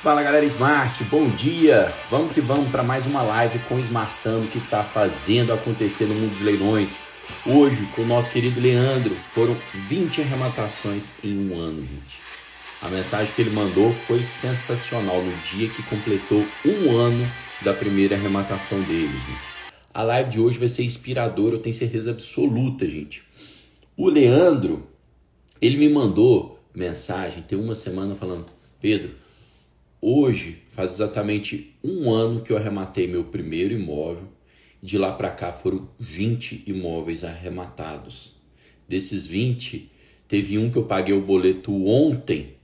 Fala galera Smart, bom dia! Vamos que vamos para mais uma live com o Smartando que está fazendo acontecer no mundo dos leilões. Hoje, com o nosso querido Leandro, foram 20 arrematações em um ano, gente. A mensagem que ele mandou foi sensacional no dia que completou um ano da primeira arrematação dele, gente. A live de hoje vai ser inspiradora, eu tenho certeza absoluta, gente. O Leandro, ele me mandou mensagem, tem uma semana falando: Pedro, hoje faz exatamente um ano que eu arrematei meu primeiro imóvel. De lá para cá foram 20 imóveis arrematados. Desses 20, teve um que eu paguei o boleto ontem,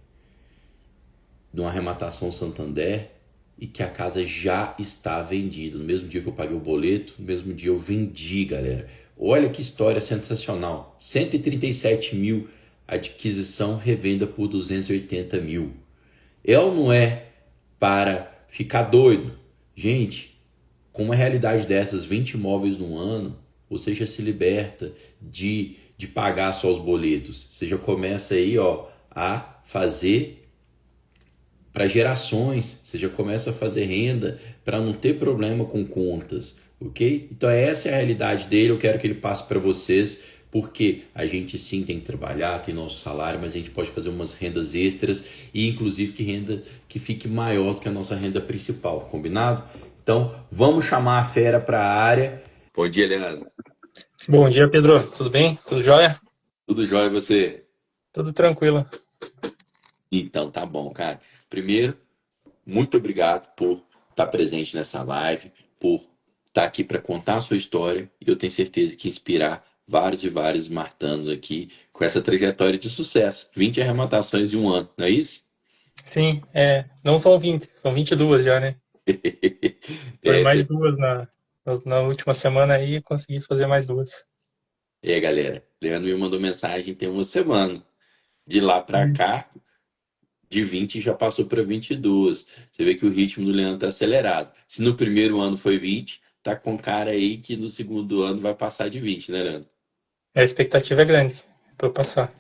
de uma arrematação Santander, e que a casa já está vendida. No mesmo dia que eu paguei o boleto, no mesmo dia eu vendi, galera. Olha que história sensacional. 137 mil, adquisição, revenda por 280 mil. É ou não é para ficar doido? Gente, com uma realidade dessas, 20 imóveis no ano, você já se liberta de pagar só os boletos. Você já começa aí, a fazer para gerações. Você já começa a fazer renda para não ter problema com contas, ok? Então essa é a realidade dele, eu quero que ele passe para vocês, porque a gente sim tem que trabalhar, tem nosso salário, mas a gente pode fazer umas rendas extras e inclusive que renda que fique maior do que a nossa renda principal, combinado? Então vamos chamar a fera para a área. Bom dia, Leandro. Bom dia, Pedro. Tudo bem? Tudo jóia? Tudo jóia, e você? Tudo tranquilo. Então tá bom, cara. Primeiro, muito obrigado por estar presente nessa live, por estar aqui para contar a sua história, e eu tenho certeza que inspirar vários e vários martanos aqui com essa trajetória de sucesso. 20 arrematações em um ano, não é isso? Sim, não são 20, são 22 já, né? Foi mais duas na última semana aí, consegui fazer mais duas. Galera, Leandro me mandou mensagem tem uma semana. De lá para Hum. cá, de 20 já passou para 22. Você vê que o ritmo do Leandro tá acelerado. Se no primeiro ano foi 20, tá com cara aí que no segundo ano vai passar de 20, né, Leandro? A expectativa é grande para eu passar.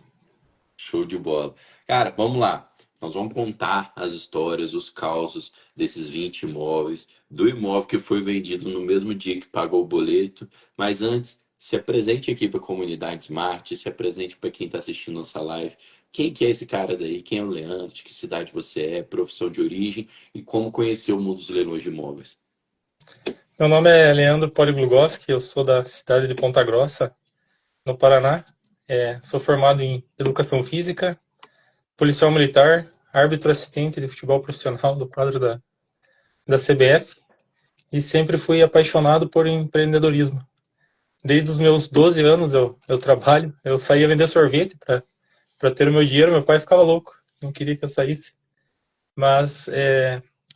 Show de bola. Cara, vamos lá. Nós vamos contar as histórias, os causos desses 20 imóveis, do imóvel que foi vendido no mesmo dia que pagou o boleto. Mas antes, se apresente aqui para a comunidade Smart, se apresente para quem está assistindo nossa live. Quem que é esse cara daí? Quem é o Leandro? De que cidade você é? Profissão de origem? E como conheceu o mundo dos leilões de imóveis? Meu nome é Leandro Poliglugoski, eu sou da cidade de Ponta Grossa, no Paraná. Sou formado em Educação Física, policial militar, árbitro assistente de futebol profissional do quadro da CBF e sempre fui apaixonado por empreendedorismo. Desde os meus 12 anos eu trabalho, eu saía vender sorvete para ter o meu dinheiro, meu pai ficava louco, não queria que eu saísse. Mas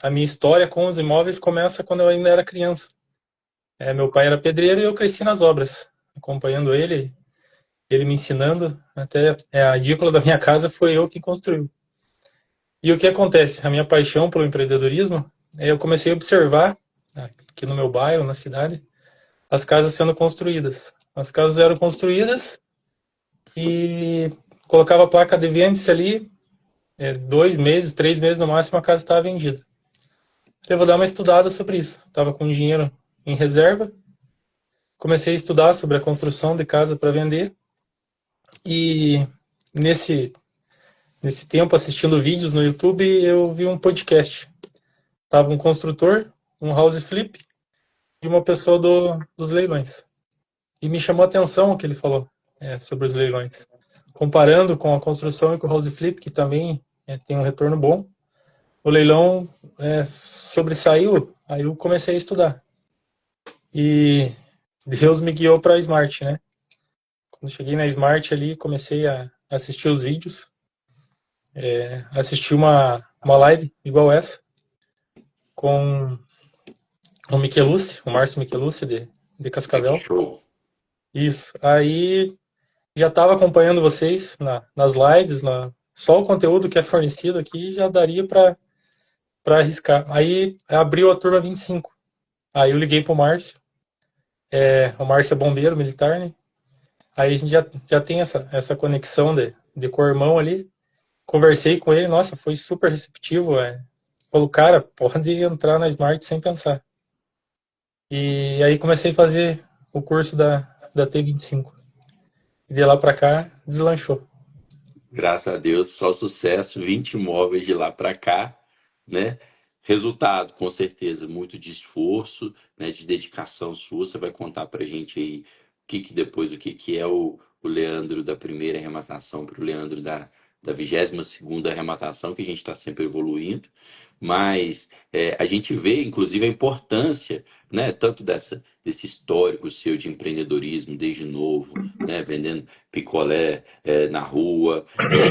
a minha história com os imóveis começa quando eu ainda era criança. Meu pai era pedreiro e eu cresci nas obras, acompanhando ele me ensinando, até a edícula da minha casa foi eu que construiu. E o que acontece? A minha paixão pelo empreendedorismo, eu comecei a observar, aqui no meu bairro, na cidade, as casas sendo construídas. As casas eram construídas e colocava a placa de vende-se ali, 2 meses, 3 meses no máximo, a casa estava vendida. Então, eu vou dar uma estudada sobre isso. Estava com dinheiro em reserva, comecei a estudar sobre a construção de casa para vender e nesse tempo, assistindo vídeos no YouTube, eu vi um podcast. Tava um construtor, um house flip e uma pessoa dos leilões. E me chamou a atenção o que ele falou sobre os leilões. Comparando com a construção e com o house flip, que também tem um retorno bom, o leilão sobressaiu, aí eu comecei a estudar. E Deus me guiou para a Smart, né? Quando cheguei na Smart ali, comecei a assistir os vídeos, assisti uma live igual essa, com o Michelucci, o Márcio Michelucci de Que Cascavel. show. Isso. Aí já estava acompanhando vocês nas lives, só o conteúdo que é fornecido aqui já daria para arriscar. Aí abriu a turma 25. Aí eu liguei pro Márcio. O Márcio é bombeiro militar, né? Aí a gente já tem essa conexão de co-irmão ali. Conversei com ele, nossa, foi super receptivo. falou, cara, pode entrar na Smart sem pensar. E aí comecei a fazer o curso da T25. E de lá pra cá, deslanchou. Graças a Deus, só sucesso, 20 imóveis de lá para cá, né? Resultado, com certeza, muito de esforço, né, de dedicação sua. Você vai contar para a gente aí o que que é o Leandro da primeira arrematação para o Leandro da 22ª arrematação, que a gente está sempre evoluindo. Mas a gente vê, inclusive, a importância, né, tanto desse histórico seu de empreendedorismo desde novo, né, vendendo picolé na rua,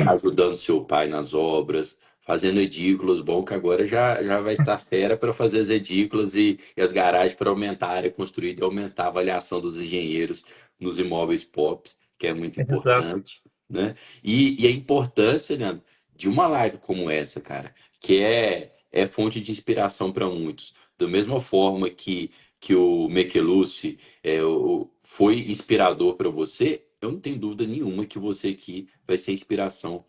ajudando seu pai nas obras, fazendo edículas. Bom, que agora já vai estar fera para fazer as edículas e as garagens para aumentar a área construída e aumentar a avaliação dos engenheiros nos imóveis POPs, que é muito Exato. importante, né? E a importância, Leandro, de uma live como essa, cara, que é fonte de inspiração para muitos. Da mesma forma que o Mikelucci foi inspirador para você, eu não tenho dúvida nenhuma que você aqui vai ser inspiração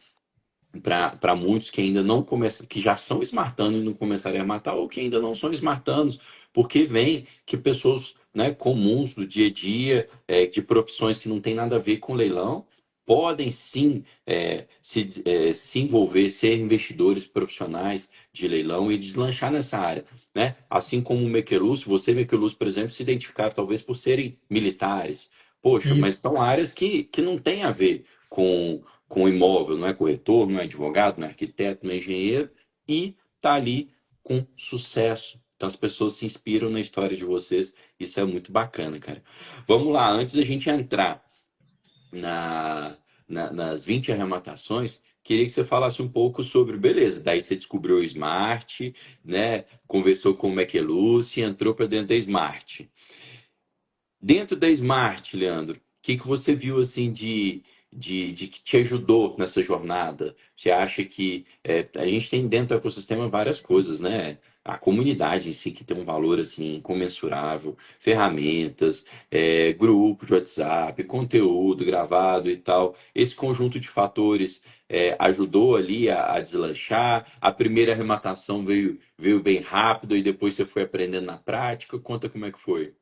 para muitos que ainda não começam, que já são smartanos e não começaram a matar, ou que ainda não são smartanos, porque vem que pessoas, né, comuns do dia a dia, de profissões que não tem nada a ver com leilão, podem sim se envolver, ser investidores profissionais de leilão e deslanchar nessa área. Né? Assim como o Mequelus, você, Mequelus, por exemplo, se identificar talvez por serem militares. Poxa, E mas são áreas que não têm a ver com imóvel, não é corretor, não é advogado, não é arquiteto, não é engenheiro, e tá ali com sucesso. Então as pessoas se inspiram na história de vocês, isso é muito bacana, cara. Vamos lá, antes da gente entrar na, nas 20 arrematações, queria que você falasse um pouco sobre, beleza, daí você descobriu o Smart, né? Conversou com o McEluce, entrou para dentro da Smart. Dentro da Smart, Leandro, o que que você viu assim de que te ajudou nessa jornada? Você acha que a gente tem dentro do ecossistema várias coisas, né? A comunidade em si que tem um valor assim incomensurável, ferramentas, grupo de WhatsApp, conteúdo gravado e tal. Esse conjunto de fatores ajudou ali a deslanchar. A primeira arrematação veio bem rápido e depois você foi aprendendo na prática. Conta como é que foi.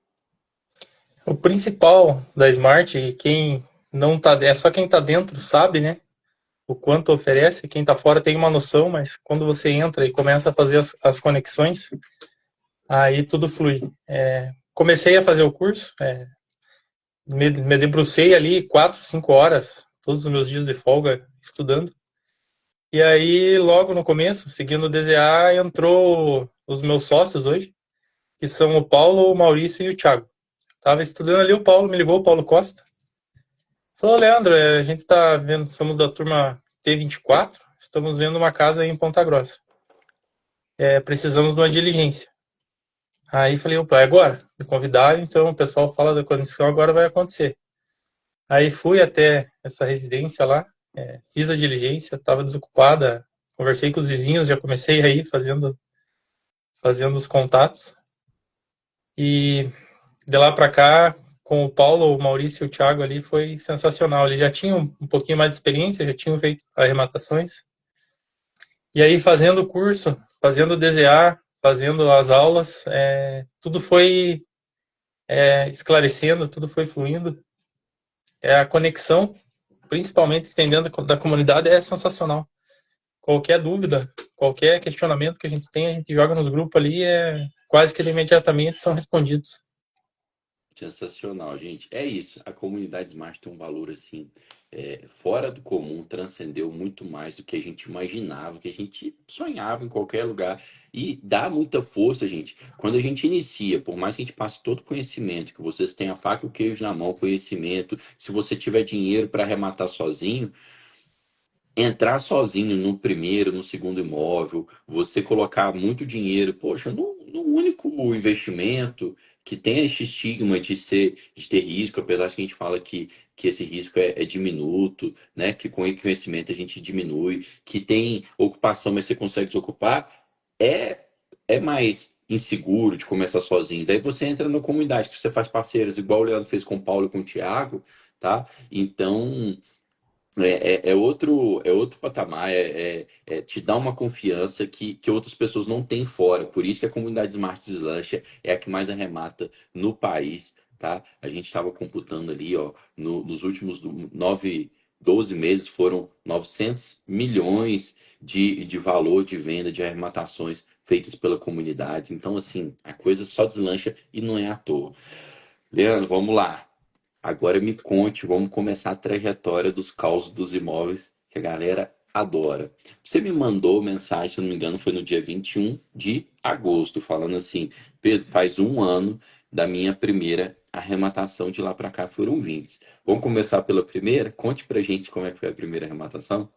o principal da Smart, e quem não tá, é só quem tá dentro sabe, né? O quanto oferece, quem tá fora tem uma noção, mas quando você entra e começa a fazer as conexões, aí tudo flui. Comecei a fazer o curso, me debrucei ali 4, 5 horas, todos os meus dias de folga, estudando. E aí, logo no começo, seguindo o DZA, entrou os meus sócios hoje, que são o Paulo, o Maurício e o Thiago. Tava estudando ali, o Paulo me ligou, o Paulo Costa. Falou, Leandro, a gente tá vendo, somos da turma T24, estamos vendo uma casa aí em Ponta Grossa. Precisamos de uma diligência. Aí falei, opa, é agora? Me convidaram, então o pessoal fala da condição, agora vai acontecer. Aí fui até essa residência lá, fiz a diligência, estava desocupada, conversei com os vizinhos, já comecei aí fazendo os contatos. E de lá para cá, com o Paulo, o Maurício e o Thiago ali, foi sensacional. Eles já tinham um pouquinho mais de experiência, já tinham feito arrematações. E aí, fazendo o curso, fazendo o DZA, fazendo as aulas, tudo foi esclarecendo, tudo foi fluindo. A conexão, principalmente entendendo da comunidade, é sensacional. Qualquer dúvida, qualquer questionamento que a gente joga nos grupos ali, quase que imediatamente são respondidos. Sensacional, gente. É isso. A comunidade Smart tem um valor assim fora do comum, transcendeu muito mais do que a gente imaginava, que a gente sonhava em qualquer lugar. E dá muita força, gente. Quando a gente inicia, por mais que a gente passe todo o conhecimento, que vocês tenham a faca e o queijo na mão, conhecimento, se você tiver dinheiro para arrematar sozinho, entrar sozinho no primeiro, no segundo imóvel, você colocar muito dinheiro, poxa, no único investimento que tem esse estigma de ter risco, apesar que a gente fala que esse risco é diminuto, né? Que com o conhecimento a gente diminui, que tem ocupação, mas você consegue desocupar, é, é mais inseguro de começar sozinho. Daí você entra na comunidade, que você faz parceiros, igual o Leandro fez com o Paulo e com o Thiago, tá? Então é outro patamar, te dá uma confiança que outras pessoas não têm fora. Por isso que a comunidade Smart Deslancha é a que mais arremata no país, tá? A gente estava computando ali, ó, nos últimos 12 meses foram 900 milhões de valor de venda de arrematações feitas pela comunidade. Então, assim, a coisa só deslancha e não é à toa. Leandro, vamos lá. Agora me conte, vamos começar a trajetória dos causos dos imóveis que a galera adora. Você me mandou mensagem, se eu não me engano, foi no dia 21 de agosto, falando assim: Pedro, faz um ano da minha primeira arrematação, de lá para cá foram 20. Vamos começar pela primeira? Conte pra gente como é que foi a primeira arrematação.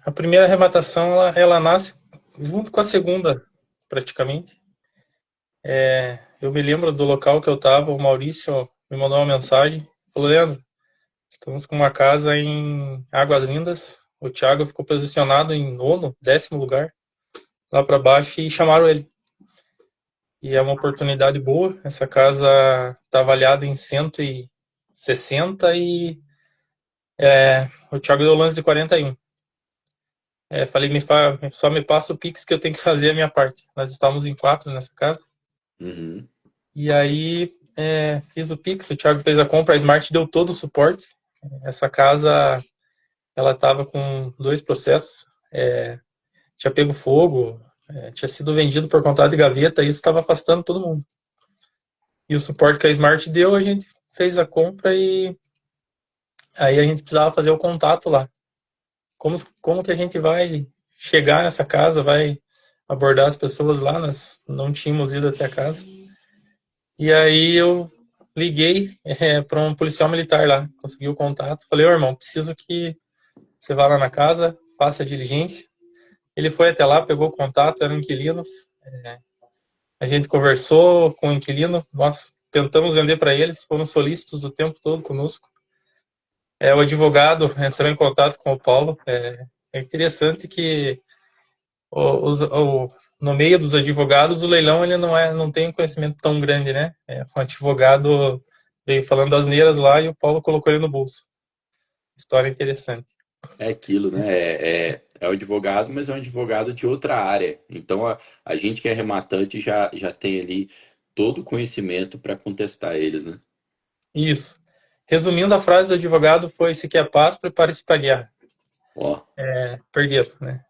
A primeira arrematação, ela nasce junto com a segunda, praticamente. Eu me lembro do local que eu estava, o Maurício me mandou uma mensagem, falou: Leandro, estamos com uma casa em Águas Lindas, o Thiago ficou posicionado em nono, 10º lugar, lá para baixo, e chamaram ele. E é uma oportunidade boa, essa casa está avaliada em 160 e o Thiago deu lance de 41. Falei, só me passa o Pix que eu tenho que fazer a minha parte. Nós estávamos em 4 nessa casa. Uhum. E aí fiz o Pix, o Thiago fez a compra, a Smart deu todo o suporte. Essa casa, ela estava com 2 processos. Tinha pego fogo, tinha sido vendido por contrato de gaveta, e isso estava afastando todo mundo. E o suporte que a Smart deu, a gente fez a compra e aí a gente precisava fazer o contato lá. Como que a gente vai chegar nessa casa, vai abordar as pessoas lá? Nós não tínhamos ido até a casa. E aí eu liguei para um policial militar lá, consegui o contato. Falei: ô irmão, preciso que você vá lá na casa, faça a diligência. Ele foi até lá, pegou o contato, eram inquilinos. A gente conversou com o inquilino, nós tentamos vender para eles, foram solícitos o tempo todo conosco. O advogado entrou em contato com o Paulo. É interessante que no meio dos advogados, o leilão ele não tem um conhecimento tão grande, né? Um advogado veio falando asneiras lá e o Paulo colocou ele no bolso. História interessante. É aquilo, né? É o advogado, mas é um advogado de outra área. Então a gente que é rematante já tem ali todo o conhecimento para contestar eles, né? Isso. Resumindo, a frase do advogado foi: se quer paz, prepare-se para a guerra. Ó, Perderam, né?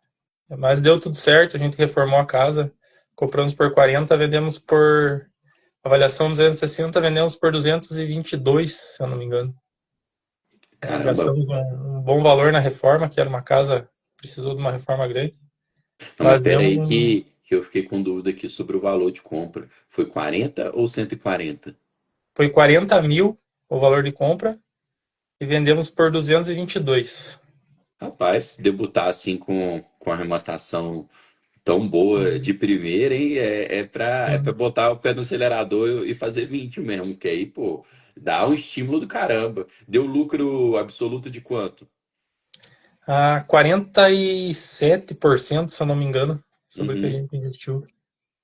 Mas deu tudo certo, a gente reformou a casa, compramos por 40, vendemos por avaliação 260, vendemos por 222, se eu não me engano. caramba. Gastamos um bom valor na reforma, que era uma casa, precisou de uma reforma grande. Não, mas Mas pera demos aí que eu fiquei com dúvida aqui sobre o valor de compra. Foi 40 ou 140? foi 40 mil o valor de compra e vendemos por 222. Rapaz, debutar assim com a arrematação tão boa de primeira, hein? É pra Sim. botar o pé no acelerador e fazer 20 mesmo, que aí, pô, dá um estímulo do caramba. Deu lucro absoluto de quanto? 47%, se eu não me engano, sobre o que a Uhum. gente investiu.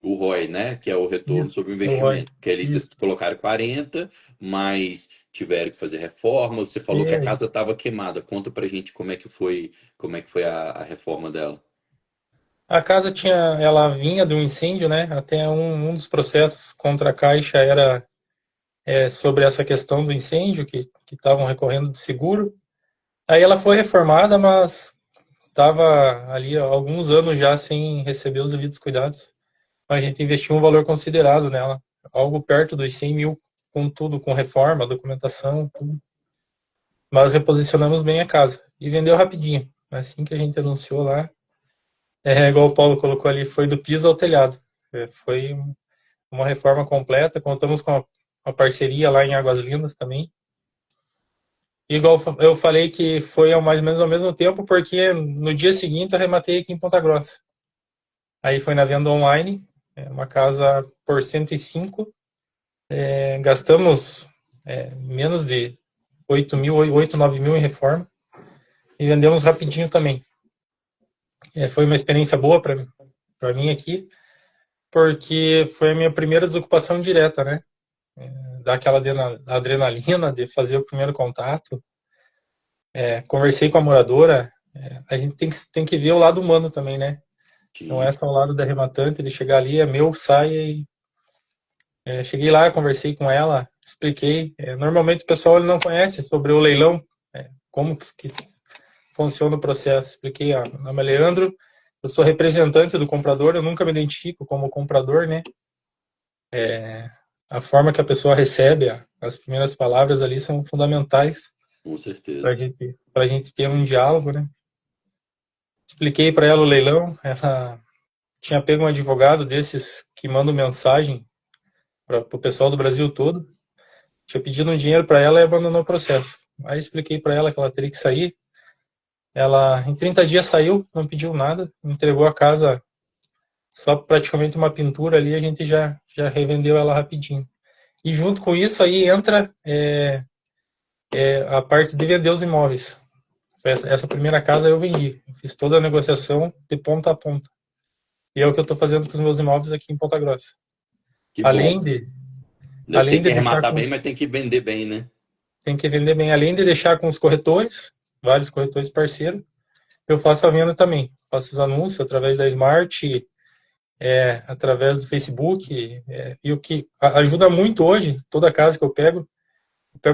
O ROI, né? Que é o retorno Isso, sobre o o ROI. investimento. Que ali vocês Isso. colocaram 40, mas tiveram que fazer reforma. Você falou que a E casa estava queimada. Conta pra gente como é que foi a reforma dela. a casa ela vinha de um incêndio, né? Até um dos processos contra a Caixa era sobre essa questão do incêndio, que estavam recorrendo de seguro. Aí ela foi reformada, mas estava ali há alguns anos já sem receber os devidos cuidados. A gente investiu um valor considerado nela, algo perto dos 100 mil, com tudo, com reforma, documentação, tudo. Mas reposicionamos bem a casa e vendeu rapidinho. Assim que a gente anunciou lá, igual o Paulo colocou ali, foi do piso ao telhado. Foi uma reforma completa, contamos com a parceria lá em Águas Lindas também. Igual eu falei que foi mais ou menos ao mesmo tempo, porque no dia seguinte eu rematei aqui em Ponta Grossa. Aí foi na venda online, uma casa por 105, gastamos menos de 8 mil, 8, 9 mil em reforma e vendemos rapidinho também. Foi uma experiência boa para mim aqui, porque foi a minha primeira desocupação direta, né? Dar aquela adrenalina de fazer o primeiro contato. Conversei com a moradora, a gente tem que ver o lado humano também, né? Não é Sim, só o lado da rematante, de chegar ali, é meu, sai e... cheguei lá, conversei com ela, expliquei. Normalmente o pessoal ele não conhece sobre o leilão, como que funciona o processo. Expliquei, meu nome é Leandro, eu sou representante do comprador, eu nunca me identifico como comprador, né? A forma que a pessoa recebe as primeiras palavras ali são fundamentais com certeza. para a gente ter um diálogo, né? Expliquei para ela o leilão, ela tinha pego um advogado desses que mandam mensagem para o pessoal do Brasil todo, tinha pedido um dinheiro para ela e abandonou o processo. Aí expliquei para ela que ela teria que sair, ela em 30 dias saiu, não pediu nada, entregou a casa só praticamente uma pintura ali, a gente já revendeu ela rapidinho. E junto com isso aí entra a parte de vender os imóveis. Essa primeira casa eu vendi. Eu fiz toda a negociação de ponta a ponta. E é o que eu estou fazendo com os meus imóveis aqui em Ponta Grossa. Que bom. Além de, Tem além que de deixar arrematar com, bem, mas tem que vender bem, né? tem que vender bem, além de deixar com os corretores, vários corretores parceiros, eu faço a venda também. Faço os anúncios através da Smart, através do Facebook. E o que ajuda muito hoje, toda casa que eu pego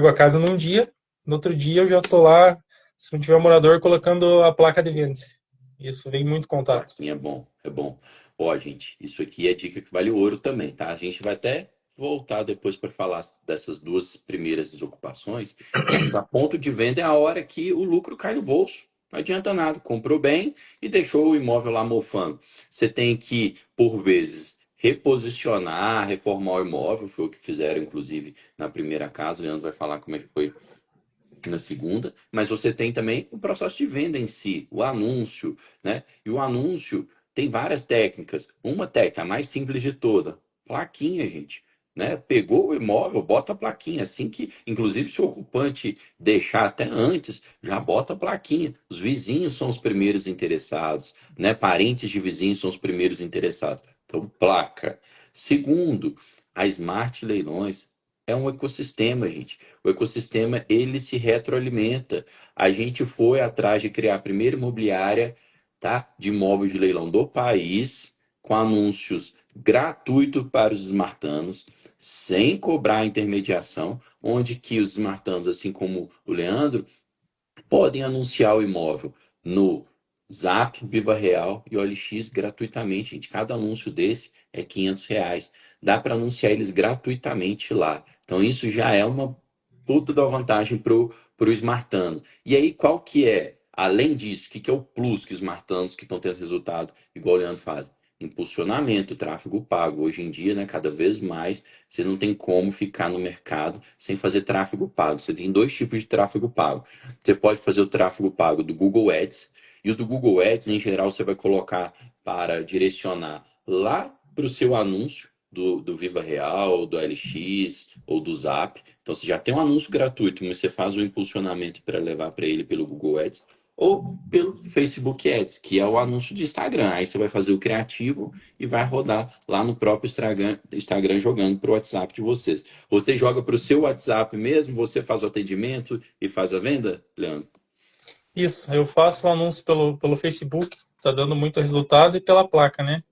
a casa num dia, no outro dia eu já estou lá, se não tiver morador, colocando a placa de vendas. Isso vem muito contato. Plaquinha é bom, é bom. Ó, gente, isso aqui é dica que vale ouro também, tá? A gente vai até voltar depois para falar dessas duas primeiras desocupações, mas a ponto de venda é a hora que o lucro cai no bolso. Não adianta nada, comprou bem e deixou o imóvel lá mofando. Você tem que, por vezes, reposicionar, reformar o imóvel, foi o que fizeram, inclusive, na primeira casa. O Leandro vai falar como é que foi na segunda, mas você tem também o processo de venda em si, o anúncio, né? E o anúncio tem várias técnicas. Uma técnica, a mais simples de toda, plaquinha, gente. Né? Pegou o imóvel, bota a plaquinha. Assim que, inclusive, se o ocupante deixar até antes, já bota a plaquinha. Os vizinhos são os primeiros interessados, né? Parentes de vizinhos são os primeiros interessados. Então, placa. Segundo, a Smart Leilões é um ecossistema, gente. O ecossistema, ele se retroalimenta. A gente foi atrás de criar a primeira imobiliária, tá, de imóveis de leilão do país, com anúncios gratuitos para os esmartanos, sem cobrar intermediação, onde que os esmartanos, assim como o Leandro, podem anunciar o imóvel no Zap, Viva Real e OLX gratuitamente, gente. Cada anúncio desse é R$ 500. Dá para anunciar eles gratuitamente lá. Então isso já é uma puta da vantagem pro smartano. E aí qual que é? Além disso, o que é o plus que os smartanos que estão tendo resultado, igual o Leandro faz? Impulsionamento, tráfego pago. Hoje em dia, né, cada vez mais, você não tem como ficar no mercado sem fazer tráfego pago. Você tem dois tipos de tráfego pago. Você pode fazer o tráfego pago do Google Ads, e o do Google Ads, em geral, você vai colocar para direcionar lá para o seu anúncio do Viva Real, do LX ou do Zap. Então você já tem um anúncio gratuito, mas você faz o impulsionamento para levar para ele pelo Google Ads ou pelo Facebook Ads, que é o anúncio de Instagram. Aí você vai fazer o criativo e vai rodar lá no próprio Instagram jogando para o WhatsApp de vocês. Você joga para o seu WhatsApp mesmo, você faz o atendimento e faz a venda, Leandro? Isso, eu faço o anúncio pelo Facebook, tá dando muito resultado, e pela placa, né?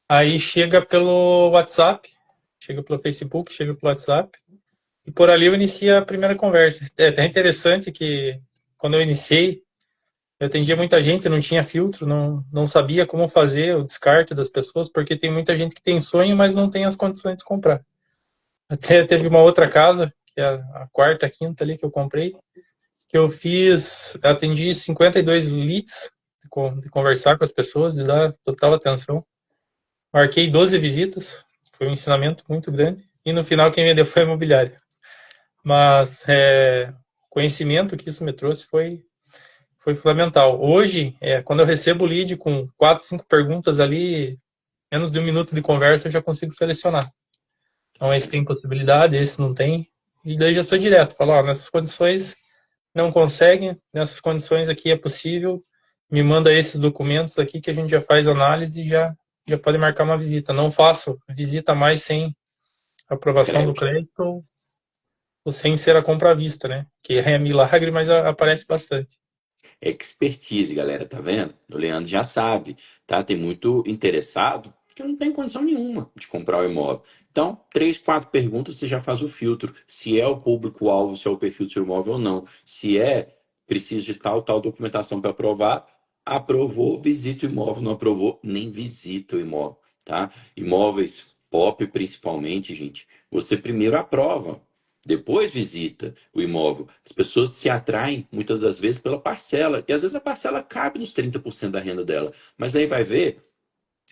Aí chega pelo WhatsApp, chega pelo Facebook, chega pelo WhatsApp, e por ali eu inicio a primeira conversa. É até interessante que quando eu iniciei, eu atendia muita gente, não tinha filtro, não sabia como fazer o descarte das pessoas, porque tem muita gente que tem sonho, mas não tem as condições de comprar. Até teve uma outra casa, que é a quarta, a quinta ali que eu comprei, que eu atendi 52 leads de conversar com as pessoas, de dar total atenção. Marquei 12 visitas, foi um ensinamento muito grande. E no final quem vendeu foi a imobiliária. Mas o conhecimento que isso me trouxe foi fundamental. Hoje, quando eu recebo o lead com 4, 5 perguntas ali, menos de um minuto de conversa, eu já consigo selecionar. Então, esse tem possibilidade, esse não tem. E daí já sou direto, falo, nessas condições não consegue, nessas condições aqui é possível, me manda esses documentos aqui que a gente já faz análise e já pode marcar uma visita. Não faço visita mais sem aprovação do Crédito. crédito ou sem ser a compra à vista, né? Que é milagre, mas aparece bastante. Expertise, galera, tá vendo? O Leandro já sabe, tá? Tem muito interessado que não tem condição nenhuma de comprar o imóvel. Então, 3, 4 perguntas você já faz o filtro. Se é o público-alvo, se é o perfil do seu imóvel ou não. Se é, preciso de tal documentação para aprovar. Aprovou, visita o imóvel. Não aprovou, nem visita o imóvel, tá? Imóveis pop, principalmente, gente. Você primeiro aprova. Depois visita o imóvel. As pessoas se atraem muitas das vezes pela parcela. E às vezes a parcela cabe nos 30% da renda dela. Mas aí vai ver,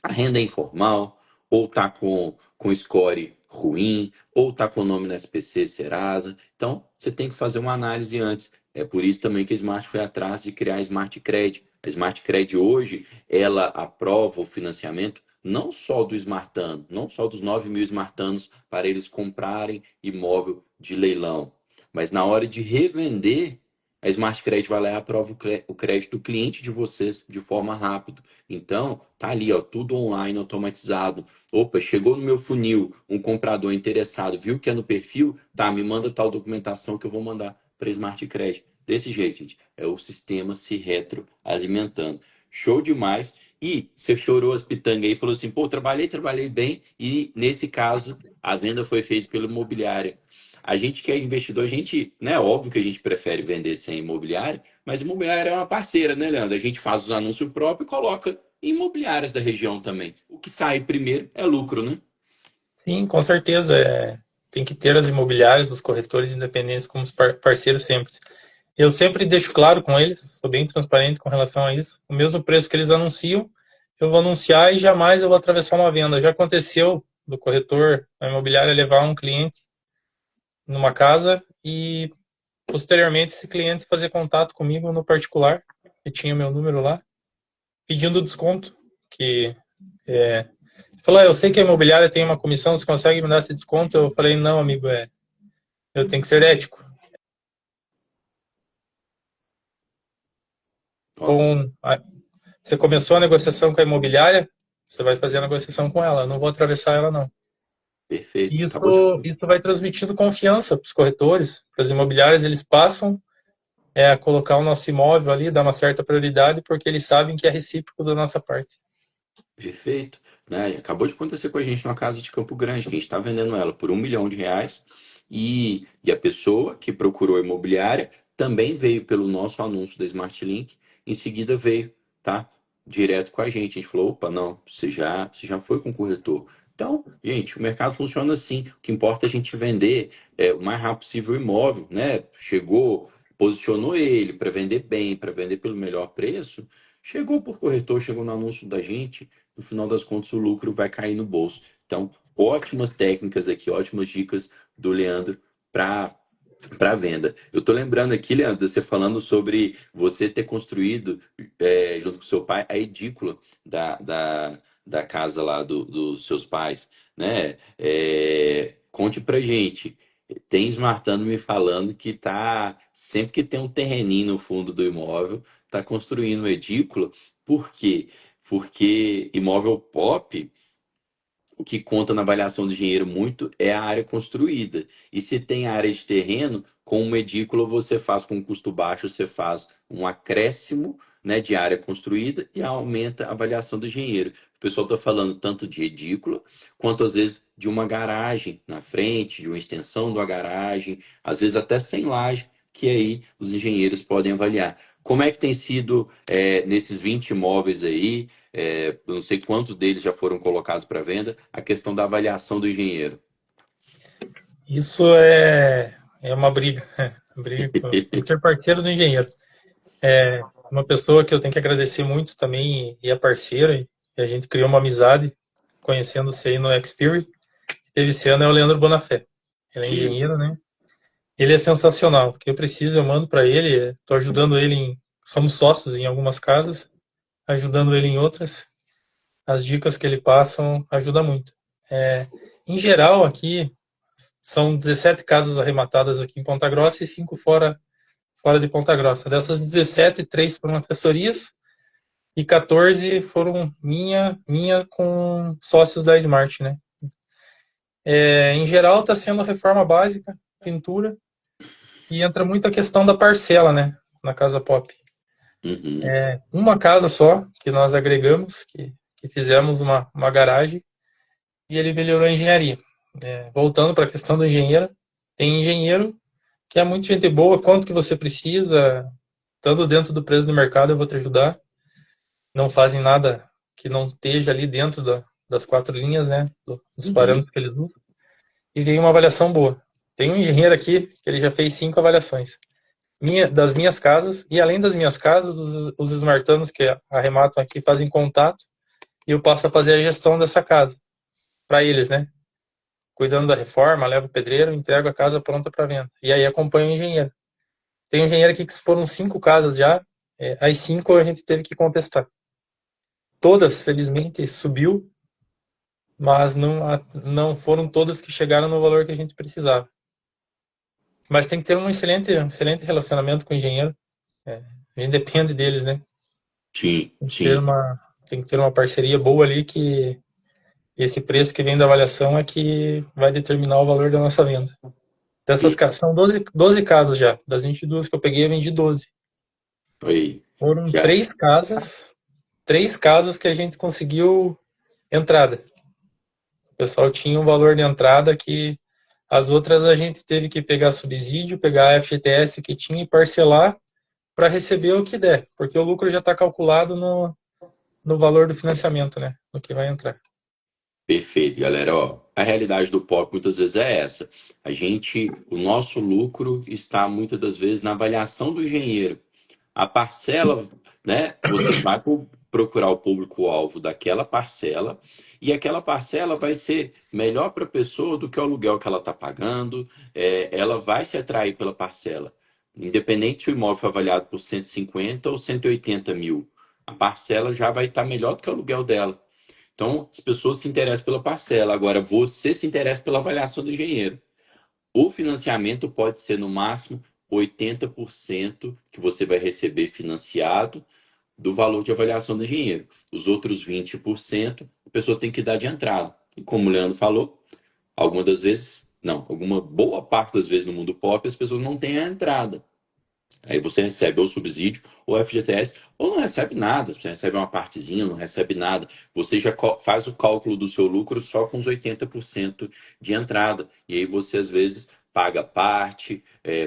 a renda é informal, ou tá com score ruim, ou tá com o nome na SPC Serasa. Então, você tem que fazer uma análise antes. É por isso também que a Smart foi atrás de criar a Smart Cred. A Smart Cred hoje, ela aprova o financiamento não só do Smartano, não só dos 9.000 Smartanos para eles comprarem imóvel de leilão, mas na hora de revender, a Smart Cred vai lá e aprova o crédito do cliente de vocês de forma rápida. Então, tá ali, ó, tudo online, automatizado. Opa, chegou no meu funil um comprador interessado, viu que é no perfil, tá, me manda tal documentação que eu vou mandar para Smart Credit. Desse jeito, gente, é o sistema se retroalimentando. Show demais. E você chorou as pitangas aí e falou assim, pô, trabalhei bem e nesse caso a venda foi feita pela imobiliária. A gente que é investidor, a gente, né, óbvio que a gente prefere vender sem imobiliária, mas imobiliária é uma parceira, né, Leandro? A gente faz os anúncios próprios e coloca em imobiliárias da região também. O que sai primeiro é lucro, né? Sim, com certeza. Tem que ter as imobiliárias, os corretores independentes como os parceiros sempre. Eu sempre deixo claro com eles, sou bem transparente com relação a isso. O mesmo preço que eles anunciam, eu vou anunciar e jamais eu vou atravessar uma venda. Já aconteceu do corretor, a imobiliária, levar um cliente numa casa e posteriormente esse cliente fazer contato comigo no particular, que tinha meu número lá, pedindo desconto, que falou, eu sei que a imobiliária tem uma comissão, você consegue me dar esse desconto? Eu falei, não, amigo, eu tenho que ser ético. Ó, Você começou a negociação com a imobiliária, você vai fazer a negociação com ela, eu não vou atravessar ela, não. perfeito. E Acabou de. isso vai transmitindo confiança para os corretores, para as imobiliárias, eles passam a colocar o nosso imóvel ali, dar uma certa prioridade, porque eles sabem que é recíproco da nossa parte. Perfeito. Né? Acabou de acontecer com a gente numa casa de Campo Grande, que a gente está vendendo ela por R$ 1 milhão. E a pessoa que procurou a imobiliária também veio pelo nosso anúncio da Smart Link, em seguida veio, tá? Direto com a gente. A gente falou, opa, não, você já foi com o corretor. Então, gente, o mercado funciona assim. O que importa é a gente vender o mais rápido possível o imóvel, né? Chegou, posicionou ele para vender bem, para vender pelo melhor preço. Chegou por corretor, chegou no anúncio da gente, no final das contas o lucro vai cair no bolso. Então, ótimas técnicas aqui, ótimas dicas do Leandro para venda. Eu tô lembrando aqui, Leandro, você falando sobre você ter construído, junto com seu pai, a edícula da casa lá dos seus pais, né? Conte pra gente. Tem Smartano me falando que tá, sempre que tem um terreninho no fundo do imóvel, tá construindo uma edícula. Por quê? Porque imóvel pop, o que conta na avaliação do engenheiro muito é a área construída. E se tem área de terreno, com uma edícula você faz com custo baixo, você faz um acréscimo, né, de área construída e aumenta a avaliação do engenheiro. O pessoal está falando tanto de edícula, quanto às vezes de uma garagem na frente, de uma extensão de uma garagem, às vezes até sem laje, que aí os engenheiros podem avaliar. Como é que tem sido nesses 20 imóveis aí? Eu não sei quantos deles já foram colocados para venda, a questão da avaliação do engenheiro. Isso é uma briga, briga tem que ser parceiro do engenheiro. Uma pessoa que eu tenho que agradecer muito também e é parceira, e a gente criou uma amizade, conhecendo-se aí no Xperia, que teve esse ano é o Leandro Bonafé. Ele é Sim, engenheiro, né? Ele é sensacional. O que eu preciso, eu mando para ele. Estou ajudando ele somos sócios em algumas casas, ajudando ele em outras. As dicas que ele passam ajudam muito. Em geral, aqui são 17 casas arrematadas aqui em Ponta Grossa e 5 fora de Ponta Grossa. Dessas 17, 3 foram assessorias e 14 foram minha com sócios da Smart, né? Em geral, está sendo reforma básica, pintura E entra muito a questão da parcela, né? Na Casa Pop. Uhum. Uma casa só que nós agregamos, que fizemos uma garagem e ele melhorou a engenharia. Voltando para a questão do engenheiro, tem engenheiro que é muito gente boa, quanto que você precisa, estando dentro do preço do mercado, eu vou te ajudar. Não fazem nada que não esteja ali dentro das quatro linhas, né? Dos Uhum. parâmetros que eles usam. E vem uma avaliação boa. Tem um engenheiro aqui que ele já fez 5 avaliações. Das minhas casas, e além das minhas casas, os esmartanos que arrematam aqui fazem contato e eu passo a fazer a gestão dessa casa para eles, né? Cuidando da reforma, levo o pedreiro, entrego a casa pronta para venda. E aí acompanho o engenheiro. Tem um engenheiro aqui que foram 5 casas já, as 5 a gente teve que contestar. Todas, felizmente, subiu, mas não foram todas que chegaram no valor que a gente precisava. Mas tem que ter um excelente relacionamento com o engenheiro. A gente depende deles, né? Sim, Tem que ter sim. uma parceria boa ali que esse preço que vem da avaliação é que vai determinar o valor da nossa venda. Dessas E casas, são 12 casas já. Das 22 que eu peguei, eu vendi 12. foi. Foram Já. três casas que a gente conseguiu entrada. O pessoal tinha um valor de entrada que as outras a gente teve que pegar subsídio, pegar a FGTS que tinha e parcelar para receber o que der, porque o lucro já está calculado no valor do financiamento, né? No que vai entrar. Perfeito, galera. Ó, a realidade do POP muitas vezes é essa. O nosso lucro está muitas das vezes na avaliação do engenheiro. A parcela, né? Você vai procurar o público-alvo daquela parcela e aquela parcela vai ser melhor para a pessoa do que o aluguel que ela está pagando. Ela vai se atrair pela parcela. Independente se o imóvel foi avaliado por 150 ou 180 mil, a parcela já vai estar melhor do que o aluguel dela. Então, as pessoas se interessam pela parcela. Agora, você se interessa pela avaliação do engenheiro. O financiamento pode ser no máximo 80% que você vai receber financiado do valor de avaliação do engenheiro. Os outros 20% a pessoa tem que dar de entrada. E como o Leandro falou, algumas das vezes, não, alguma boa parte das vezes no mundo pop as pessoas não têm a entrada. Aí você recebe ou subsídio, ou FGTS, ou não recebe nada. Você recebe uma partezinha, não recebe nada. Você já faz o cálculo do seu lucro só com os 80% de entrada. E aí você, às vezes, paga parte,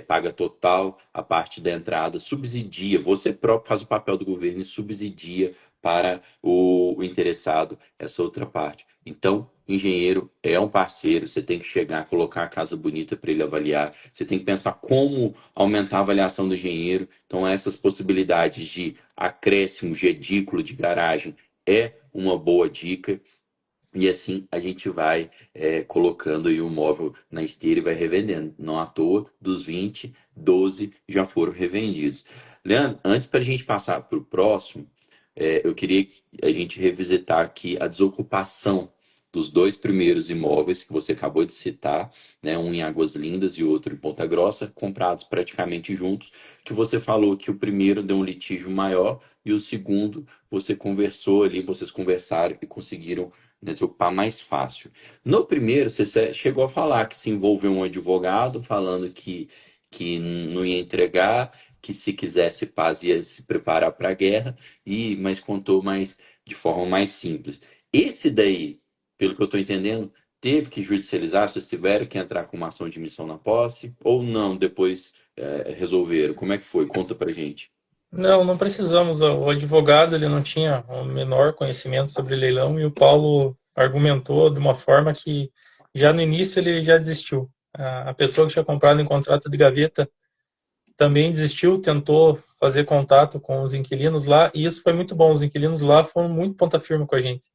paga total, a parte da entrada, subsidia. Você próprio faz o papel do governo e subsidia para o interessado essa outra parte. Então, o engenheiro é um parceiro, você tem que chegar, colocar a casa bonita para ele avaliar, você tem que pensar como aumentar a avaliação do engenheiro. Então, essas possibilidades de acréscimo de edícula de garagem é uma boa dica. E assim a gente vai colocando aí o móvel na esteira e vai revendendo. Não à toa, dos 20, 12 já foram revendidos. Leandro, antes para a gente passar para o próximo, eu queria que a gente revisitar aqui a desocupação dos dois primeiros imóveis que você acabou de citar, né, um em Águas Lindas e outro em Ponta Grossa, comprados praticamente juntos, que você falou que o primeiro deu um litígio maior e o segundo você conversou ali, vocês conversaram e conseguiram, né, desocupar mais fácil. No primeiro, você chegou a falar que se envolveu um advogado falando que não ia entregar, que se quisesse paz ia se preparar para a guerra, mas contou mais de forma mais simples. Esse daí, pelo que eu estou entendendo, teve que judicializar, vocês tiveram que entrar com uma ação de missão na posse, ou não, depois resolveram? Como é que foi? Conta pra gente. Não precisamos. O advogado ele não tinha o menor conhecimento sobre leilão e o Paulo argumentou de uma forma que já no início ele já desistiu. A pessoa que tinha comprado em contrato de gaveta também desistiu, tentou fazer contato com os inquilinos lá e isso foi muito bom. Os inquilinos lá foram muito ponta firme com a gente.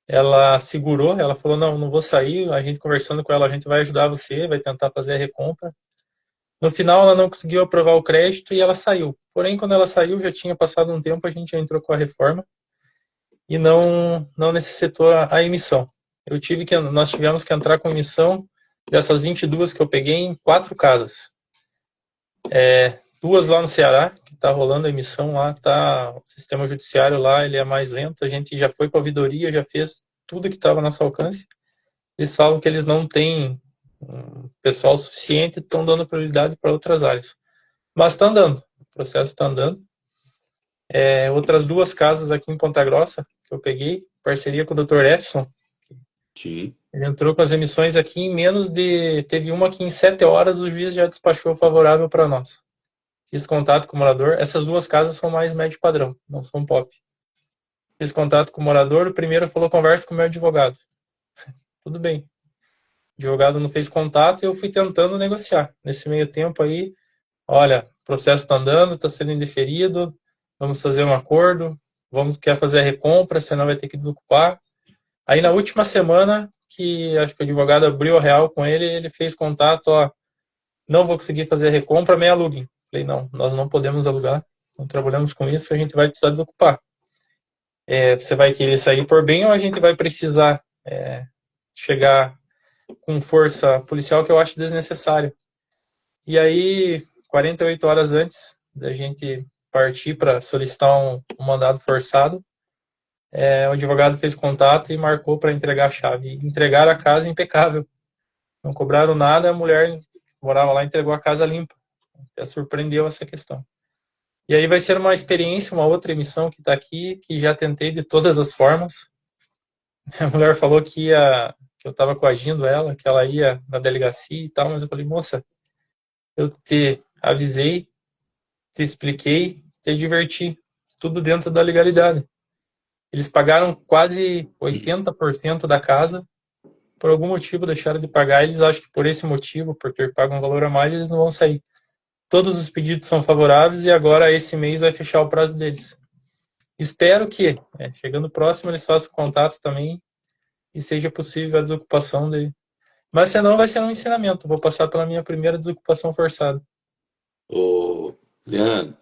Ela segurou, ela falou, não vou sair, a gente conversando com ela, a gente vai ajudar você, vai tentar fazer a recompra. No final, ela não conseguiu aprovar o crédito e ela saiu. Porém, quando ela saiu, já tinha passado um tempo, a gente já entrou com a reforma e não necessitou a emissão. Nós tivemos que entrar com emissão dessas 22 que eu peguei em 4 casas. Duas lá no Ceará, que está rolando a emissão lá, tá, o sistema judiciário lá ele é mais lento, a gente já foi para a ouvidoria, já fez tudo que estava ao nosso alcance. Eles falam que eles não têm pessoal suficiente, estão dando prioridade para outras áreas. Mas está andando, o processo está andando. Outras duas casas aqui em Ponta Grossa, que eu peguei, parceria com o Dr. Efson. Sim. Ele entrou com as emissões aqui em menos de... Teve uma que em 7 horas o juiz já despachou favorável para nós. Fiz contato com o morador. Essas duas casas são mais médio padrão, não são pop. Fiz contato com o morador, o primeiro falou, conversa com o meu advogado. Tudo bem. O advogado não fez contato e eu fui tentando negociar. Nesse meio tempo aí, olha, o processo está andando, está sendo indeferido, vamos fazer um acordo, quer fazer a recompra, senão vai ter que desocupar. Aí na última semana, que acho que o advogado abriu a real com ele, ele fez contato, ó, não vou conseguir fazer a recompra, me aluguem. Falei, não, nós não podemos alugar, não trabalhamos com isso, a gente vai precisar desocupar. Você vai querer sair por bem ou a gente vai precisar chegar com força policial, que eu acho desnecessário. E aí, 48 horas antes da gente partir para solicitar um mandado forçado, o advogado fez contato e marcou para entregar a chave. E entregaram a casa impecável. Não cobraram nada, a mulher que morava lá entregou a casa limpa. Até surpreendeu essa questão. E aí vai ser uma experiência, uma outra emissão que está aqui, que já tentei de todas as formas. A mulher falou que eu estava coagindo ela, que ela ia na delegacia e tal, mas eu falei, moça, eu te avisei, te expliquei, te diverti, tudo dentro da legalidade. Eles pagaram quase 80% da casa, por algum motivo deixaram de pagar, eles acham que por esse motivo, por ter pago um valor a mais, eles não vão sair. Todos os pedidos são favoráveis e agora esse mês vai fechar o prazo deles. Espero que, chegando próximo, eles façam contatos também e seja possível a desocupação dele. Mas senão vai ser um ensinamento. Vou passar pela minha primeira desocupação forçada. Ô, Leandro,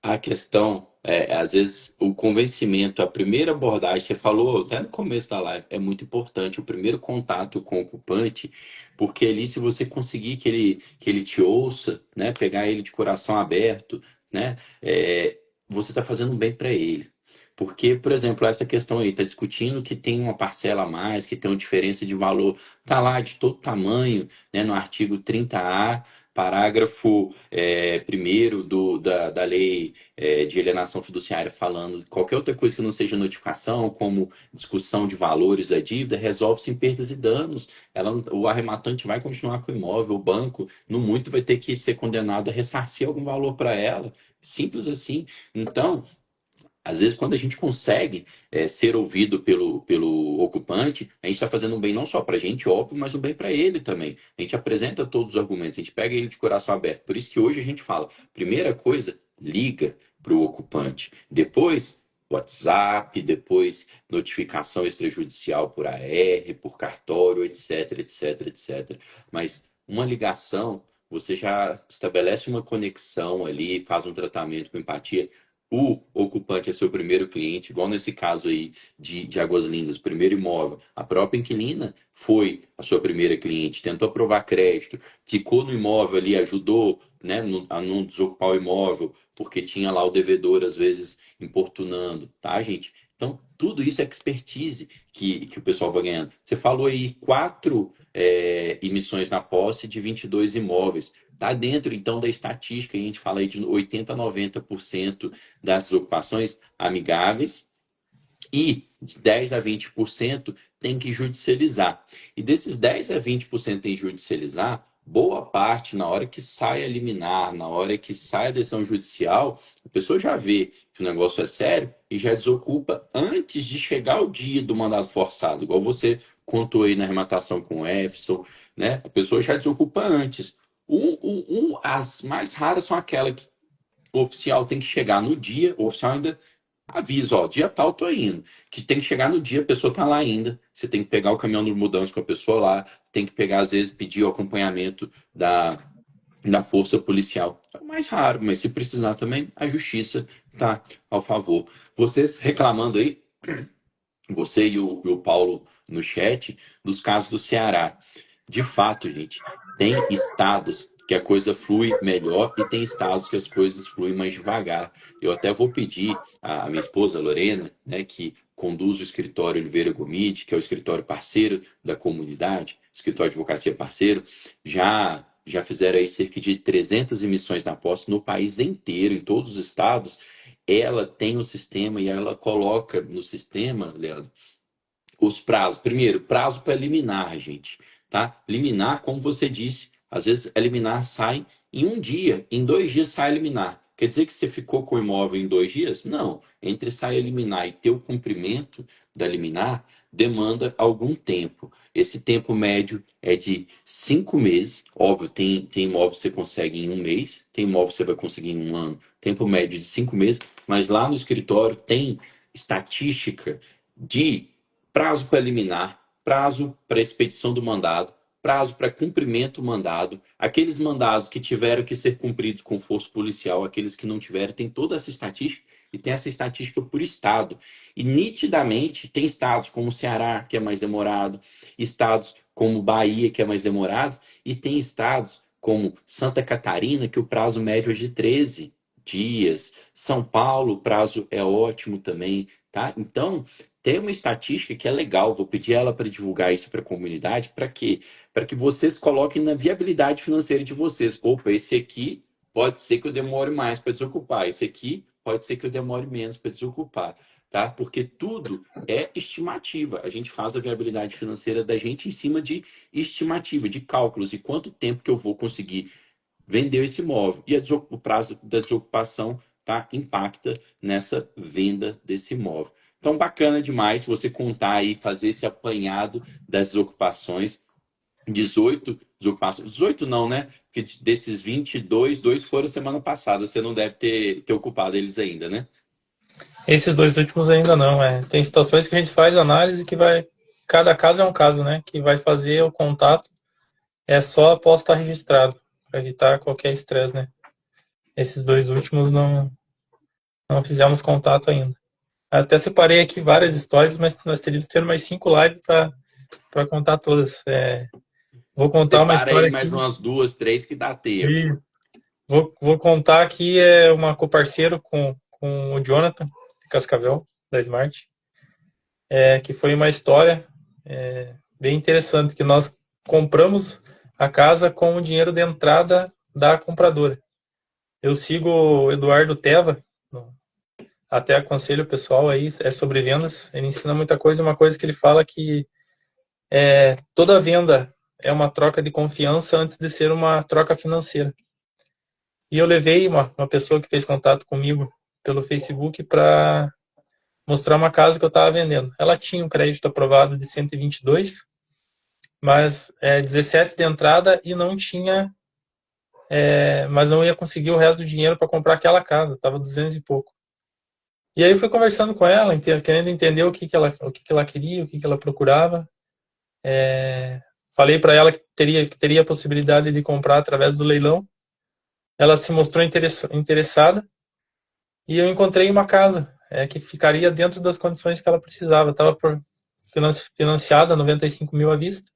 a questão às vezes, o convencimento, a primeira abordagem, você falou até no começo da live, é muito importante, o primeiro contato com o ocupante, porque ali se você conseguir que ele te ouça, né, pegar ele de coração aberto, né, você está fazendo bem para ele. Porque, por exemplo, essa questão aí, está discutindo que tem uma parcela a mais, que tem uma diferença de valor, tá lá de todo tamanho, né, no artigo 30A, parágrafo primeiro da lei de alienação fiduciária falando qualquer outra coisa que não seja notificação, como discussão de valores da dívida, resolve-se em perdas e danos. O arrematante vai continuar com o imóvel, o banco, no muito, vai ter que ser condenado a ressarcir algum valor para ela. Simples assim. Então, às vezes, quando a gente consegue ser ouvido pelo ocupante, a gente está fazendo um bem não só para a gente, óbvio, mas um bem para ele também. A gente apresenta todos os argumentos, a gente pega ele de coração aberto. Por isso que hoje a gente fala, primeira coisa, liga para o ocupante. Depois, WhatsApp, depois notificação extrajudicial por AR, por cartório, etc, etc, etc. Mas uma ligação, você já estabelece uma conexão ali, faz um tratamento com empatia. O ocupante é seu primeiro cliente, igual nesse caso aí de Águas Lindas, primeiro imóvel. A própria inquilina foi a sua primeira cliente, tentou aprovar crédito, ficou no imóvel ali, ajudou, né, a não desocupar o imóvel, porque tinha lá o devedor, às vezes, importunando, tá, gente? Então, tudo isso é expertise que o pessoal vai ganhando. Você falou aí 4 emissões na posse de 22 imóveis. Está dentro, então, da estatística, a gente fala aí de 80% a 90% das ocupações amigáveis e de 10 a 20% tem que judicializar. E desses 10 a 20% tem que judicializar, boa parte, na hora que sai a liminar, na hora que sai a decisão judicial, a pessoa já vê que o negócio é sério e já desocupa antes de chegar o dia do mandado forçado, igual você contou aí na arrematação com o Efson, né? A pessoa já desocupa antes. As mais raras são aquelas que o oficial tem que chegar no dia, o oficial ainda avisa, ó, dia tal tô indo. Que tem que chegar no dia, a pessoa tá lá ainda. Você tem que pegar o caminhão de mudança com a pessoa lá, tem que pegar, às vezes, pedir o acompanhamento da força policial. É o mais raro, mas se precisar também, a justiça tá ao favor. Vocês reclamando aí, você e o Paulo no chat, dos casos do Ceará. De fato, gente, tem estados que a coisa flui melhor e tem estados que as coisas fluem mais devagar. Eu até vou pedir à minha esposa, Lorena, né, que conduz o escritório Oliveira Gomide, que é o escritório parceiro da comunidade, escritório de advocacia parceiro, já fizeram aí cerca de 300 emissões na posse no país inteiro, em todos os estados. Ela tem um sistema e ela coloca no sistema, Leandro, os prazos. Primeiro, prazo para liminar, gente, tá? Liminar, como você disse, às vezes a liminar sai em um dia, em 2 dias sai a liminar. Quer dizer que você ficou com o imóvel em 2 dias? Não. Entre sair a liminar e ter o cumprimento da liminar, demanda algum tempo. Esse tempo médio é de 5 meses. Óbvio, tem imóvel que você consegue em um mês, tem imóvel que você vai conseguir em um ano. Tempo médio de 5 meses, mas lá no escritório tem estatística de prazo para liminar, prazo para expedição do mandado, prazo para cumprimento do mandado, aqueles mandados que tiveram que ser cumpridos com força policial, aqueles que não tiveram, tem toda essa estatística e tem essa estatística por estado. E nitidamente tem estados como o Ceará, que é mais demorado, estados como Bahia, que é mais demorado, e tem estados como Santa Catarina, que o prazo médio é de 13 dias. São Paulo, o prazo é ótimo também, tá? Então, tem uma estatística que é legal, vou pedir ela para divulgar isso para a comunidade, para quê? Para que vocês coloquem na viabilidade financeira de vocês. Opa, esse aqui pode ser que eu demore mais para desocupar, esse aqui pode ser que eu demore menos para desocupar, tá? Porque tudo é estimativa. A gente faz a viabilidade financeira da gente em cima de estimativa, de cálculos, de quanto tempo que eu vou conseguir vender esse imóvel. E o prazo da desocupação, tá? Impacta nessa venda desse imóvel. Então, bacana demais você contar aí, fazer esse apanhado das desocupações. 18 desocupações. 18 não, né? Porque desses 22, 2 foram semana passada. Você não deve ter ocupado eles ainda, né? Esses dois últimos ainda não, Tem situações que a gente faz análise que vai... Cada caso é um caso, né? Que vai fazer o contato só após estar registrado, para evitar qualquer estresse, né? Esses dois últimos não fizemos contato ainda. Até separei aqui várias histórias, mas nós teríamos que ter mais 5 lives para contar todas. Vou contar uma Separa aí história aqui. mais umas 2, 3 que dá tempo. E vou contar aqui uma coparceiro com o Jonathan de Cascavel, da Smart, que foi uma história bem interessante, que nós compramos a casa com o dinheiro de entrada da compradora. Eu sigo o Eduardo Teva, até aconselho o pessoal aí, é sobre vendas, ele ensina muita coisa, uma coisa que ele fala que toda venda é uma troca de confiança antes de ser uma troca financeira. E eu levei uma pessoa que fez contato comigo pelo Facebook para mostrar uma casa que eu estava vendendo. Ela tinha um crédito aprovado de 122, mas 17 de entrada e não tinha, mas não ia conseguir o resto do dinheiro para comprar aquela casa, estava 200 e pouco. E aí eu fui conversando com ela, querendo entender o que ela queria, o que ela procurava. Falei para ela que teria a possibilidade de comprar através do leilão. Ela se mostrou interessada e eu encontrei uma casa que ficaria dentro das condições que ela precisava. Estava financiada 95 mil à vista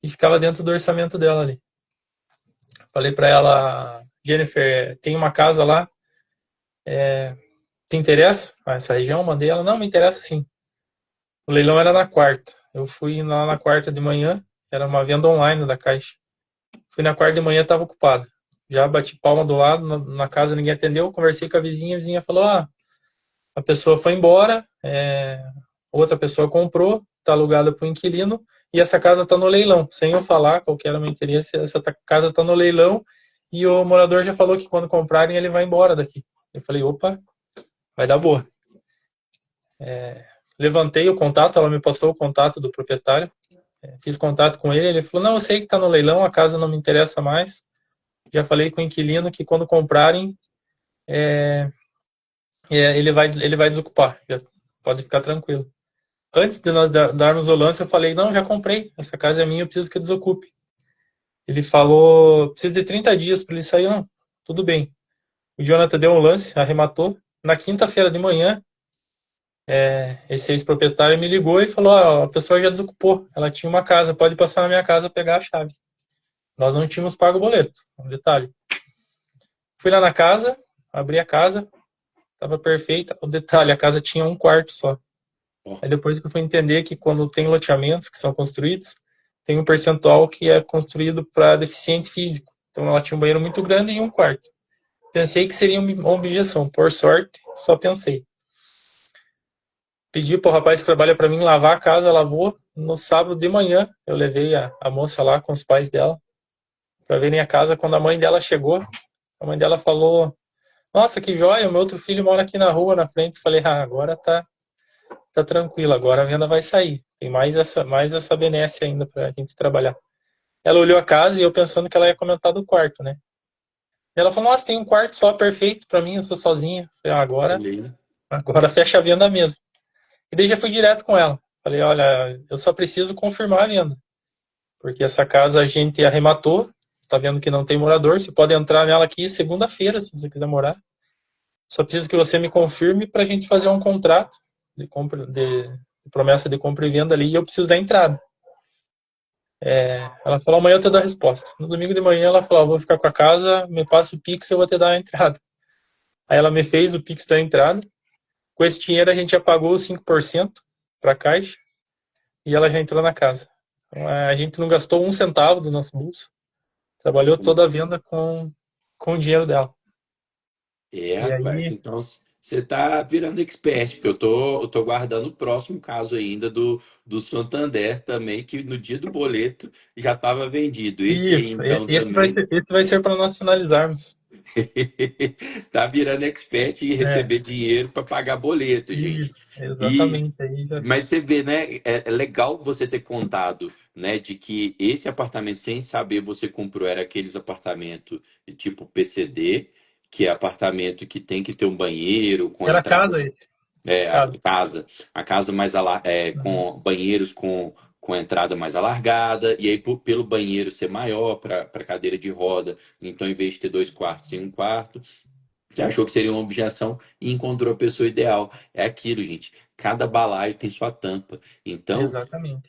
e ficava dentro do orçamento dela ali. Falei para ela, Jennifer, tem uma casa lá, te interessa? Essa região? Mandei ela, não, me interessa sim. O leilão era na quarta. Eu fui lá na quarta de manhã, era uma venda online da Caixa. Fui na quarta de manhã, estava ocupada. Já bati palma do lado, na casa ninguém atendeu, conversei com a vizinha falou, a pessoa foi embora, outra pessoa comprou, está alugada para o inquilino, e essa casa está no leilão. Sem eu falar qual que era o meu interesse, essa casa está no leilão, e o morador já falou que quando comprarem ele vai embora daqui. Eu falei, opa, vai dar boa. Levantei o contato, ela me passou o contato do proprietário, fiz contato com ele falou, não, eu sei que está no leilão, a casa não me interessa mais, já falei com o inquilino que quando comprarem, ele vai desocupar, já pode ficar tranquilo. Antes de nós darmos o lance, eu falei, não, já comprei, essa casa é minha, eu preciso que desocupe. Ele falou, preciso de 30 dias para ele sair, não, tudo bem. O Jonathan deu um lance, arrematou, na quinta-feira de manhã, esse ex-proprietário me ligou e falou, a pessoa já desocupou, ela tinha uma casa, pode passar na minha casa pegar a chave. Nós não tínhamos pago o boleto, um detalhe. Fui lá na casa, abri a casa, estava perfeita, o detalhe, a casa tinha um quarto só. Ó, Aí depois que eu fui entender que quando tem loteamentos que são construídos, tem um percentual que é construído para deficiente físico. Então ela tinha um banheiro muito grande e um quarto. Pensei que seria uma objeção. Por sorte, só pensei. Pedi para o rapaz que trabalha para mim lavar a casa, lavou. No sábado de manhã, eu levei a moça lá com os pais dela para verem a casa. Quando a mãe dela chegou, a mãe dela falou: Nossa, que joia, o meu outro filho mora aqui na rua, na frente. Falei: agora tá tranquilo, agora a venda vai sair. Tem mais essa benesse ainda para a gente trabalhar. Ela olhou a casa e eu pensando que ela ia comentar do quarto, né? E ela falou: Nossa, tem um quarto só perfeito para mim, eu sou sozinha. Falei: agora, beleza. agora fecha a venda mesmo. E daí já fui direto com ela. Falei: Olha, eu só preciso confirmar a venda, porque essa casa a gente arrematou, tá vendo que não tem morador, você pode entrar nela aqui segunda-feira, se você quiser morar. Só preciso que você me confirme para a gente fazer um contrato de promessa de compra e venda ali e eu preciso da entrada. Ela falou: Amanhã eu te dou a resposta. No domingo de manhã ela falou: Vou ficar com a casa, me passa o Pix, eu vou te dar a entrada. Aí ela me fez o Pix da entrada. Com esse dinheiro a gente já pagou os 5% para a Caixa e ela já entrou na casa. Então, a gente não gastou um centavo do nosso bolso. Trabalhou toda a venda com o dinheiro dela. E Rapaz, aí, então você tá virando expert, porque eu tô guardando o próximo caso ainda do Santander também, que no dia do boleto já estava vendido. Esse aí, isso, então, esse também esse vai ser para nós finalizarmos. tá virando expert em É, receber dinheiro para pagar boleto, isso, gente. E exatamente. Aí já mas você vê, né? É legal você ter contado, né, de que esse apartamento, sem saber, você comprou, era aqueles apartamentos tipo PCD, que é apartamento que tem que ter um banheiro com era casa entradas, esse, a casa. casa mais Uhum. com banheiros com entrada mais alargada, e aí pelo banheiro ser maior para cadeira de roda, então em vez de ter dois quartos, tem um quarto. Você achou que seria uma objeção e encontrou a pessoa ideal. É aquilo, gente. Cada balaio tem sua tampa. Então, Exatamente.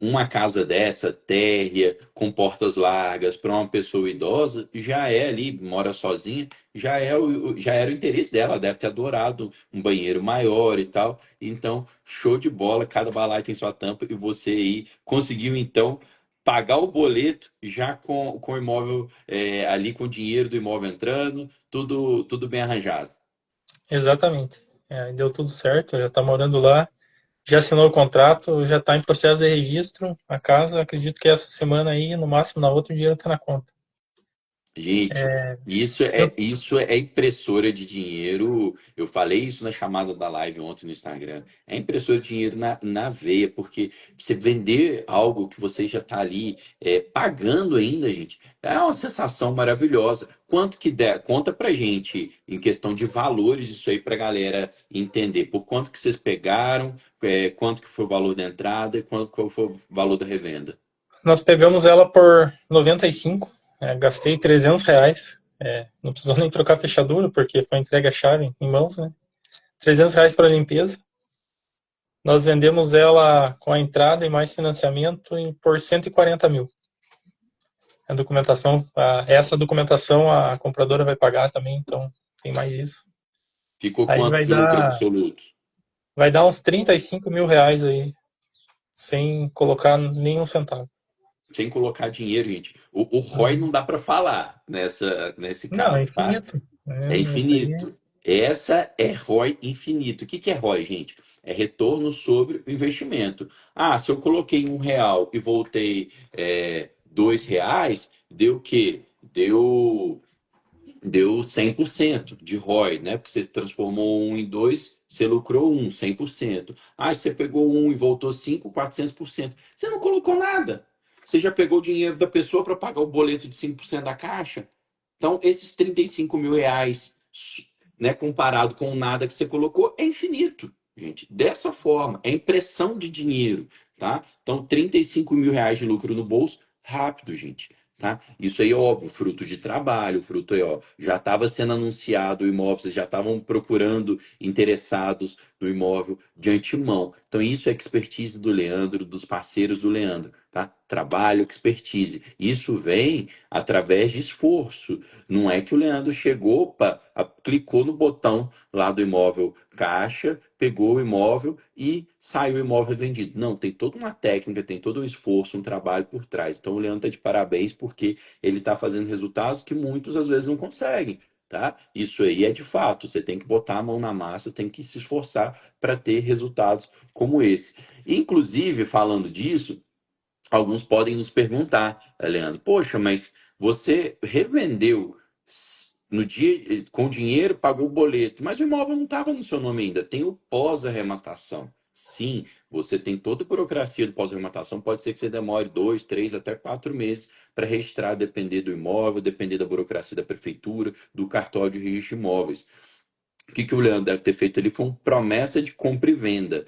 uma casa dessa, térrea, com portas largas, para uma pessoa idosa, já é ali, mora sozinha, já era o interesse dela. Ela deve ter adorado um banheiro maior e tal. Então, show de bola. Cada balaio tem sua tampa e você aí conseguiu, então, pagar o boleto já com o imóvel ali, com o dinheiro do imóvel entrando, tudo bem arranjado. Exatamente. Deu tudo certo, já está morando lá, já assinou o contrato, já está em processo de registro. A casa, acredito que essa semana aí, no máximo na outra, o dinheiro está na conta. Gente, Eu, isso é impressora de dinheiro. Eu falei isso na chamada da live ontem no Instagram. É impressora de dinheiro na veia, porque você vender algo que você já está ali pagando ainda, gente, é uma sensação maravilhosa. Quanto que der? Conta pra gente em questão de valores isso aí pra galera entender. Por quanto que vocês pegaram, quanto que foi o valor da entrada e quanto que foi o valor da revenda. Nós pegamos ela por 95, gastei R$ 300. Não precisou nem trocar a fechadura, porque foi entregue a chave em mãos, né? R$ 300 para limpeza. Nós vendemos ela com a entrada e mais financiamento por 140 mil. Essa documentação a compradora vai pagar também, então tem mais isso. Ficou Aí quanto vai de lucro dar, absoluto? vai dar uns R$ 35 mil aí, sem colocar nenhum centavo. Sem colocar dinheiro, gente. O ROI não Uhum. dá para falar nesse Não, é caso, tá? infinito. É Isso aí, infinito. Essa é ROI infinito. O que que é ROI, gente? É retorno sobre o investimento. Ah, se eu coloquei R$ 1 e voltei R$ 2, deu o quê? Deu 100% de ROI, né? Porque você transformou um em dois, você lucrou 100%. Ah, você pegou um e voltou 5, 400%. Você não colocou nada. Você já pegou o dinheiro da pessoa para pagar o boleto de 5% da caixa. Então, esses R$ 35 mil, né, comparado com o nada que você colocou, é infinito, gente. Dessa forma, é impressão de dinheiro, tá? Então, R$ 35 mil de lucro no bolso, rápido, gente. Tá? Isso aí, óbvio, fruto de trabalho, fruto aí, ó, já estava sendo anunciado o imóvel, vocês já estavam procurando interessados no imóvel de antemão. Então, isso é expertise do Leandro, dos parceiros do Leandro, tá? Trabalho, expertise. Isso vem através de esforço. Não é que o Leandro chegou, clicou no botão lá do imóvel caixa, pegou o imóvel e saiu o imóvel vendido. Não, tem toda uma técnica, tem todo um esforço, um trabalho por trás. Então o Leandro está de parabéns porque ele está fazendo resultados que muitos às vezes não conseguem. Tá? Isso aí é de fato. Você tem que botar a mão na massa, tem que se esforçar para ter resultados como esse. Inclusive, falando disso, alguns podem nos perguntar, Leandro, poxa, mas você revendeu no dia com dinheiro, pagou o boleto, mas o imóvel não estava no seu nome ainda. Tem o pós-arrematação. Sim, você tem toda a burocracia do pós-arrematação. Pode ser que você demore 2, 3, até 4 meses para registrar, depender do imóvel, depender da burocracia da prefeitura, do cartório de registro de imóveis. O que o Leandro deve ter feito ali foi uma promessa de compra e venda.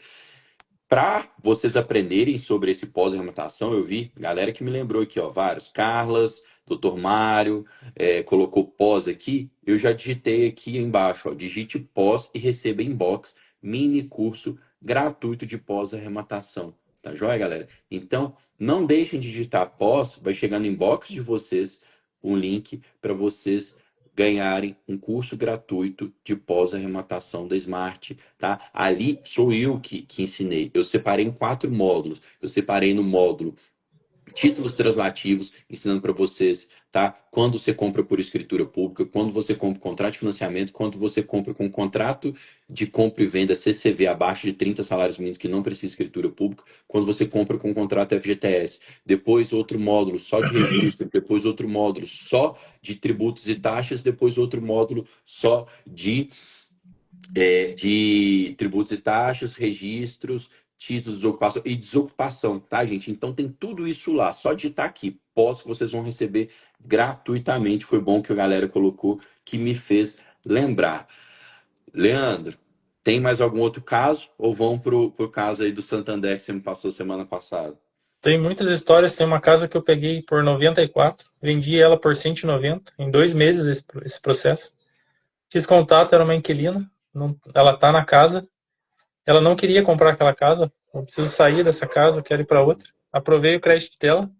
Para vocês aprenderem sobre esse pós-arrematação, eu vi galera que me lembrou aqui, ó, vários. Carlas, Dr. Mário, colocou pós aqui. Eu já digitei aqui embaixo, ó, digite pós e receba inbox mini curso gratuito de pós-arrematação. Tá joia, galera? Então, não deixem de digitar pós, vai chegar no inbox de vocês um link para vocês ganharem um curso gratuito de pós-arrematação da Smart, tá? Ali sou eu que ensinei. Eu separei em 4 módulos. Eu separei no módulo títulos translativos, ensinando para vocês, tá? Quando você compra por escritura pública, quando você compra contrato de financiamento, quando você compra com contrato de compra e venda CCV abaixo de 30 salários mínimos que não precisa de escritura pública, quando você compra com contrato FGTS, depois outro módulo só de registro, depois outro módulo só de tributos e taxas, depois outro módulo só de tributos e taxas, registros, títulos de ocupação e desocupação, tá, gente? Então tem tudo isso lá. Só digitar aqui, pós que vocês vão receber gratuitamente. Foi bom que a galera colocou, que me fez lembrar. Leandro, tem mais algum outro caso? Ou vão pro caso aí do Santander que você me passou semana passada? Tem muitas histórias. Tem uma casa que eu peguei por 94, vendi ela por 190, em 2 meses esse processo. Fiz contato, era uma inquilina, ela tá na casa, ela não queria comprar aquela casa, eu preciso sair dessa casa, eu quero ir para outra. Aprovei o crédito dela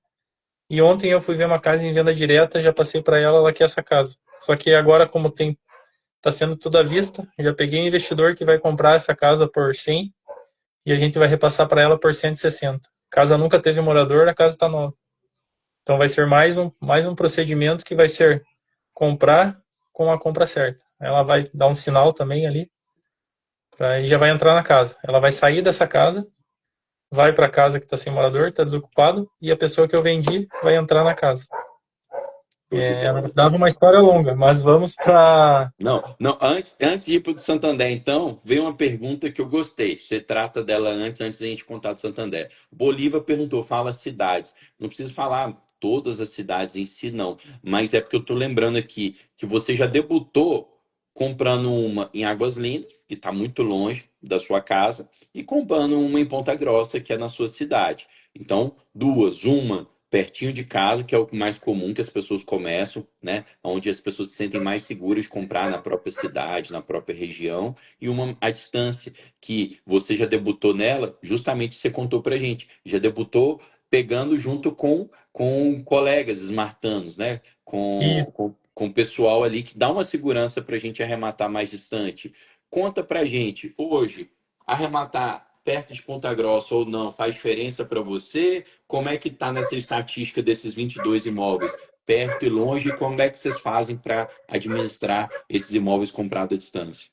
e ontem eu fui ver uma casa em venda direta, já passei para ela, ela quer essa casa. Só que agora, como tá sendo tudo à vista, já peguei um investidor que vai comprar essa casa por 100 e a gente vai repassar para ela por 160. A casa nunca teve morador, a casa está nova. Então vai ser mais um procedimento que vai ser comprar com a compra certa. Ela vai dar um sinal também ali, e já vai entrar na casa. Ela vai sair dessa casa, vai para a casa que está sem morador, está desocupado, e a pessoa que eu vendi vai entrar na casa. Show de bola. Dava uma história longa, mas vamos para... Não, não, antes de ir para o Santander, então, veio uma pergunta que eu gostei. Você trata dela antes da gente contar do Santander. Bolívar perguntou, fala cidades. Não precisa falar todas as cidades em si, não. Mas é porque eu estou lembrando aqui que você já debutou comprando uma em Águas Lindas, que está muito longe da sua casa, e comprando uma em Ponta Grossa, que é na sua cidade. Então, duas. Uma pertinho de casa, que é o mais comum que as pessoas começam, né? Onde as pessoas se sentem mais seguras de comprar na própria cidade, na própria região, e uma à distância, que você já debutou nela, justamente você contou pra gente, já debutou pegando junto com colegas esmartanos, né? Com pessoal ali que dá uma segurança pra gente arrematar mais distante. Conta pra gente, hoje, arrematar perto de Ponta Grossa ou não, faz diferença para você? Como é que está nessa estatística desses 22 imóveis, perto e longe? Como é que vocês fazem para administrar esses imóveis comprados à distância?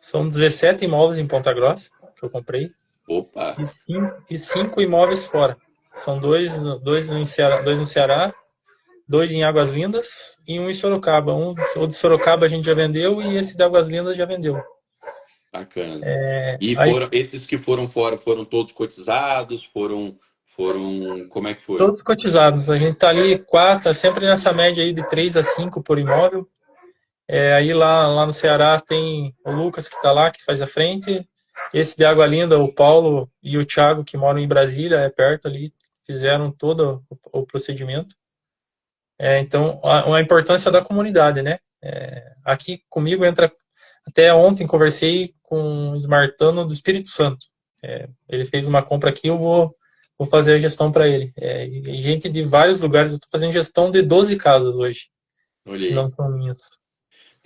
São 17 imóveis em Ponta Grossa que eu comprei Opa, e 5 imóveis fora. São dois no Ceará, 2 em Águas Lindas e um em Sorocaba. O de Sorocaba a gente já vendeu e esse de Águas Lindas já vendeu. bacana. E Aí, esses que foram fora, foram todos cotizados? Como é que foi? todos cotizados. A gente tá ali sempre nessa média aí de 3 a 5 por imóvel. Aí lá no Ceará tem o Lucas que está lá, que faz a frente. Esse de Água Linda, o Paulo e o Thiago, que moram em Brasília, é perto ali, fizeram todo o procedimento. Então, a importância da comunidade, né? Aqui comigo entra... Até ontem conversei com o Smartano do Espírito Santo. Ele fez uma compra aqui, eu vou fazer a gestão para ele. E gente de vários lugares, eu estou fazendo gestão de 12 casas hoje, Olha que aí. não são minhas.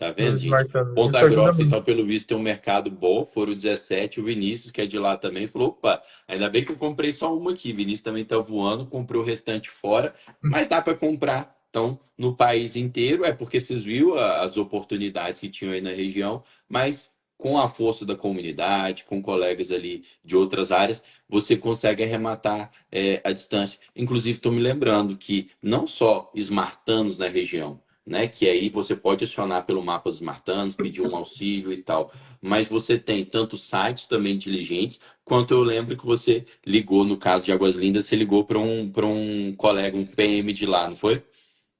Tá nos vendo, gente? desmarcando. Ponta Isso ajuda Grossa, muito. então, pelo visto, tem um mercado bom. Foram 17. O Vinícius, que é de lá também, falou: opa, ainda bem que eu comprei só uma aqui. Vinícius também tá voando, comprou o restante fora, mas dá para comprar. Então, no país inteiro, é porque vocês viram as oportunidades que tinham aí na região, mas com a força da comunidade, com colegas ali de outras áreas, você consegue arrematar a distância. Inclusive, estou me lembrando que não só esmartanos na região, né? Que aí você pode acionar pelo mapa dos martanos, pedir um auxílio e tal. Mas você tem tanto sites também diligentes, quanto eu lembro que você ligou, no caso de Águas Lindas, você ligou para um colega, um PM de lá, não foi?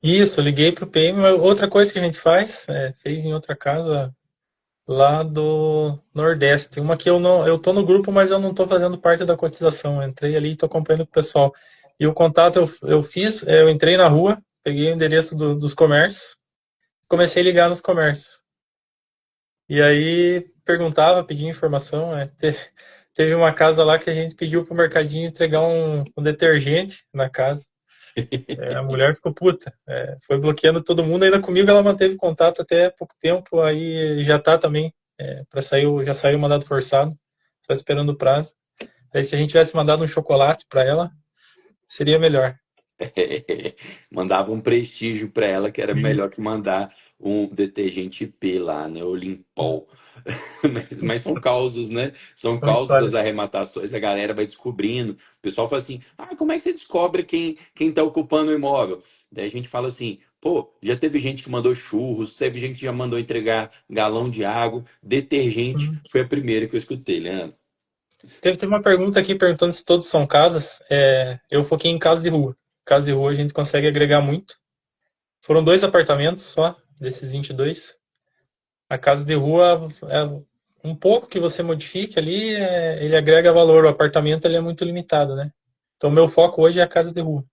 Isso, eu liguei pro PM. Outra coisa que a gente faz, fez em outra casa lá do Nordeste. Uma que eu tô no grupo, mas eu não tô fazendo parte da cotização. Eu entrei ali e tô acompanhando com o pessoal. E o contato eu fiz, eu entrei na rua, peguei o endereço dos comércios, comecei a ligar nos comércios. E aí perguntava, pedia informação. Teve uma casa lá que a gente pediu pro mercadinho entregar um detergente na casa. A mulher ficou puta. Foi bloqueando todo mundo. Ainda comigo ela manteve contato até pouco tempo. Aí já tá também. Já saiu o mandado forçado. Só esperando o prazo. Aí se a gente tivesse mandado um chocolate para ela, seria melhor. Mandava um prestígio para ela que era melhor que mandar um detergente P lá, né? O Limpol. Mas são causos, né? São São causos das histórias. arrematações, a galera vai descobrindo. O pessoal fala assim: ah, como é que você descobre quem tá ocupando o imóvel? Daí a gente fala assim: pô, já teve gente que mandou churros, teve gente que já mandou entregar galão de água, detergente Uhum. foi a primeira que eu escutei, Leandro. Teve uma pergunta aqui perguntando se todos são casas. Eu foquei em casa de rua. Casa de rua a gente consegue agregar muito. Foram 2 apartamentos só, desses 22. A casa de rua é um pouco que você modifique ali, ele agrega valor. O apartamento ele é muito limitado, né? Então, meu foco hoje é a casa de rua.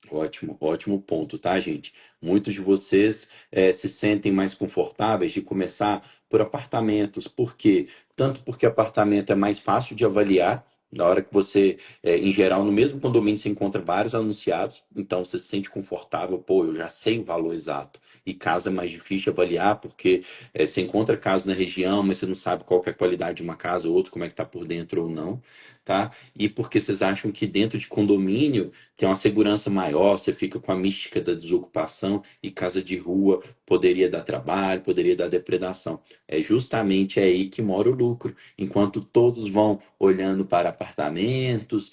Ótimo, ótimo ponto, tá, gente? Muitos de vocês se sentem mais confortáveis de começar por apartamentos. Por quê? Tanto porque apartamento é mais fácil de avaliar. Na hora que você, em geral, no mesmo condomínio você encontra vários anunciados, então você se sente confortável, pô, eu já sei o valor exato. E casa é mais difícil de avaliar, porque você encontra casa na região, mas você não sabe qual que é a qualidade de uma casa ou outra, como é que tá por dentro ou não, tá? E porque vocês acham que dentro de condomínio tem uma segurança maior, você fica com a mística da desocupação e casa de rua poderia dar trabalho, poderia dar depredação. É justamente aí que mora o lucro. Enquanto todos vão olhando para apartamentos,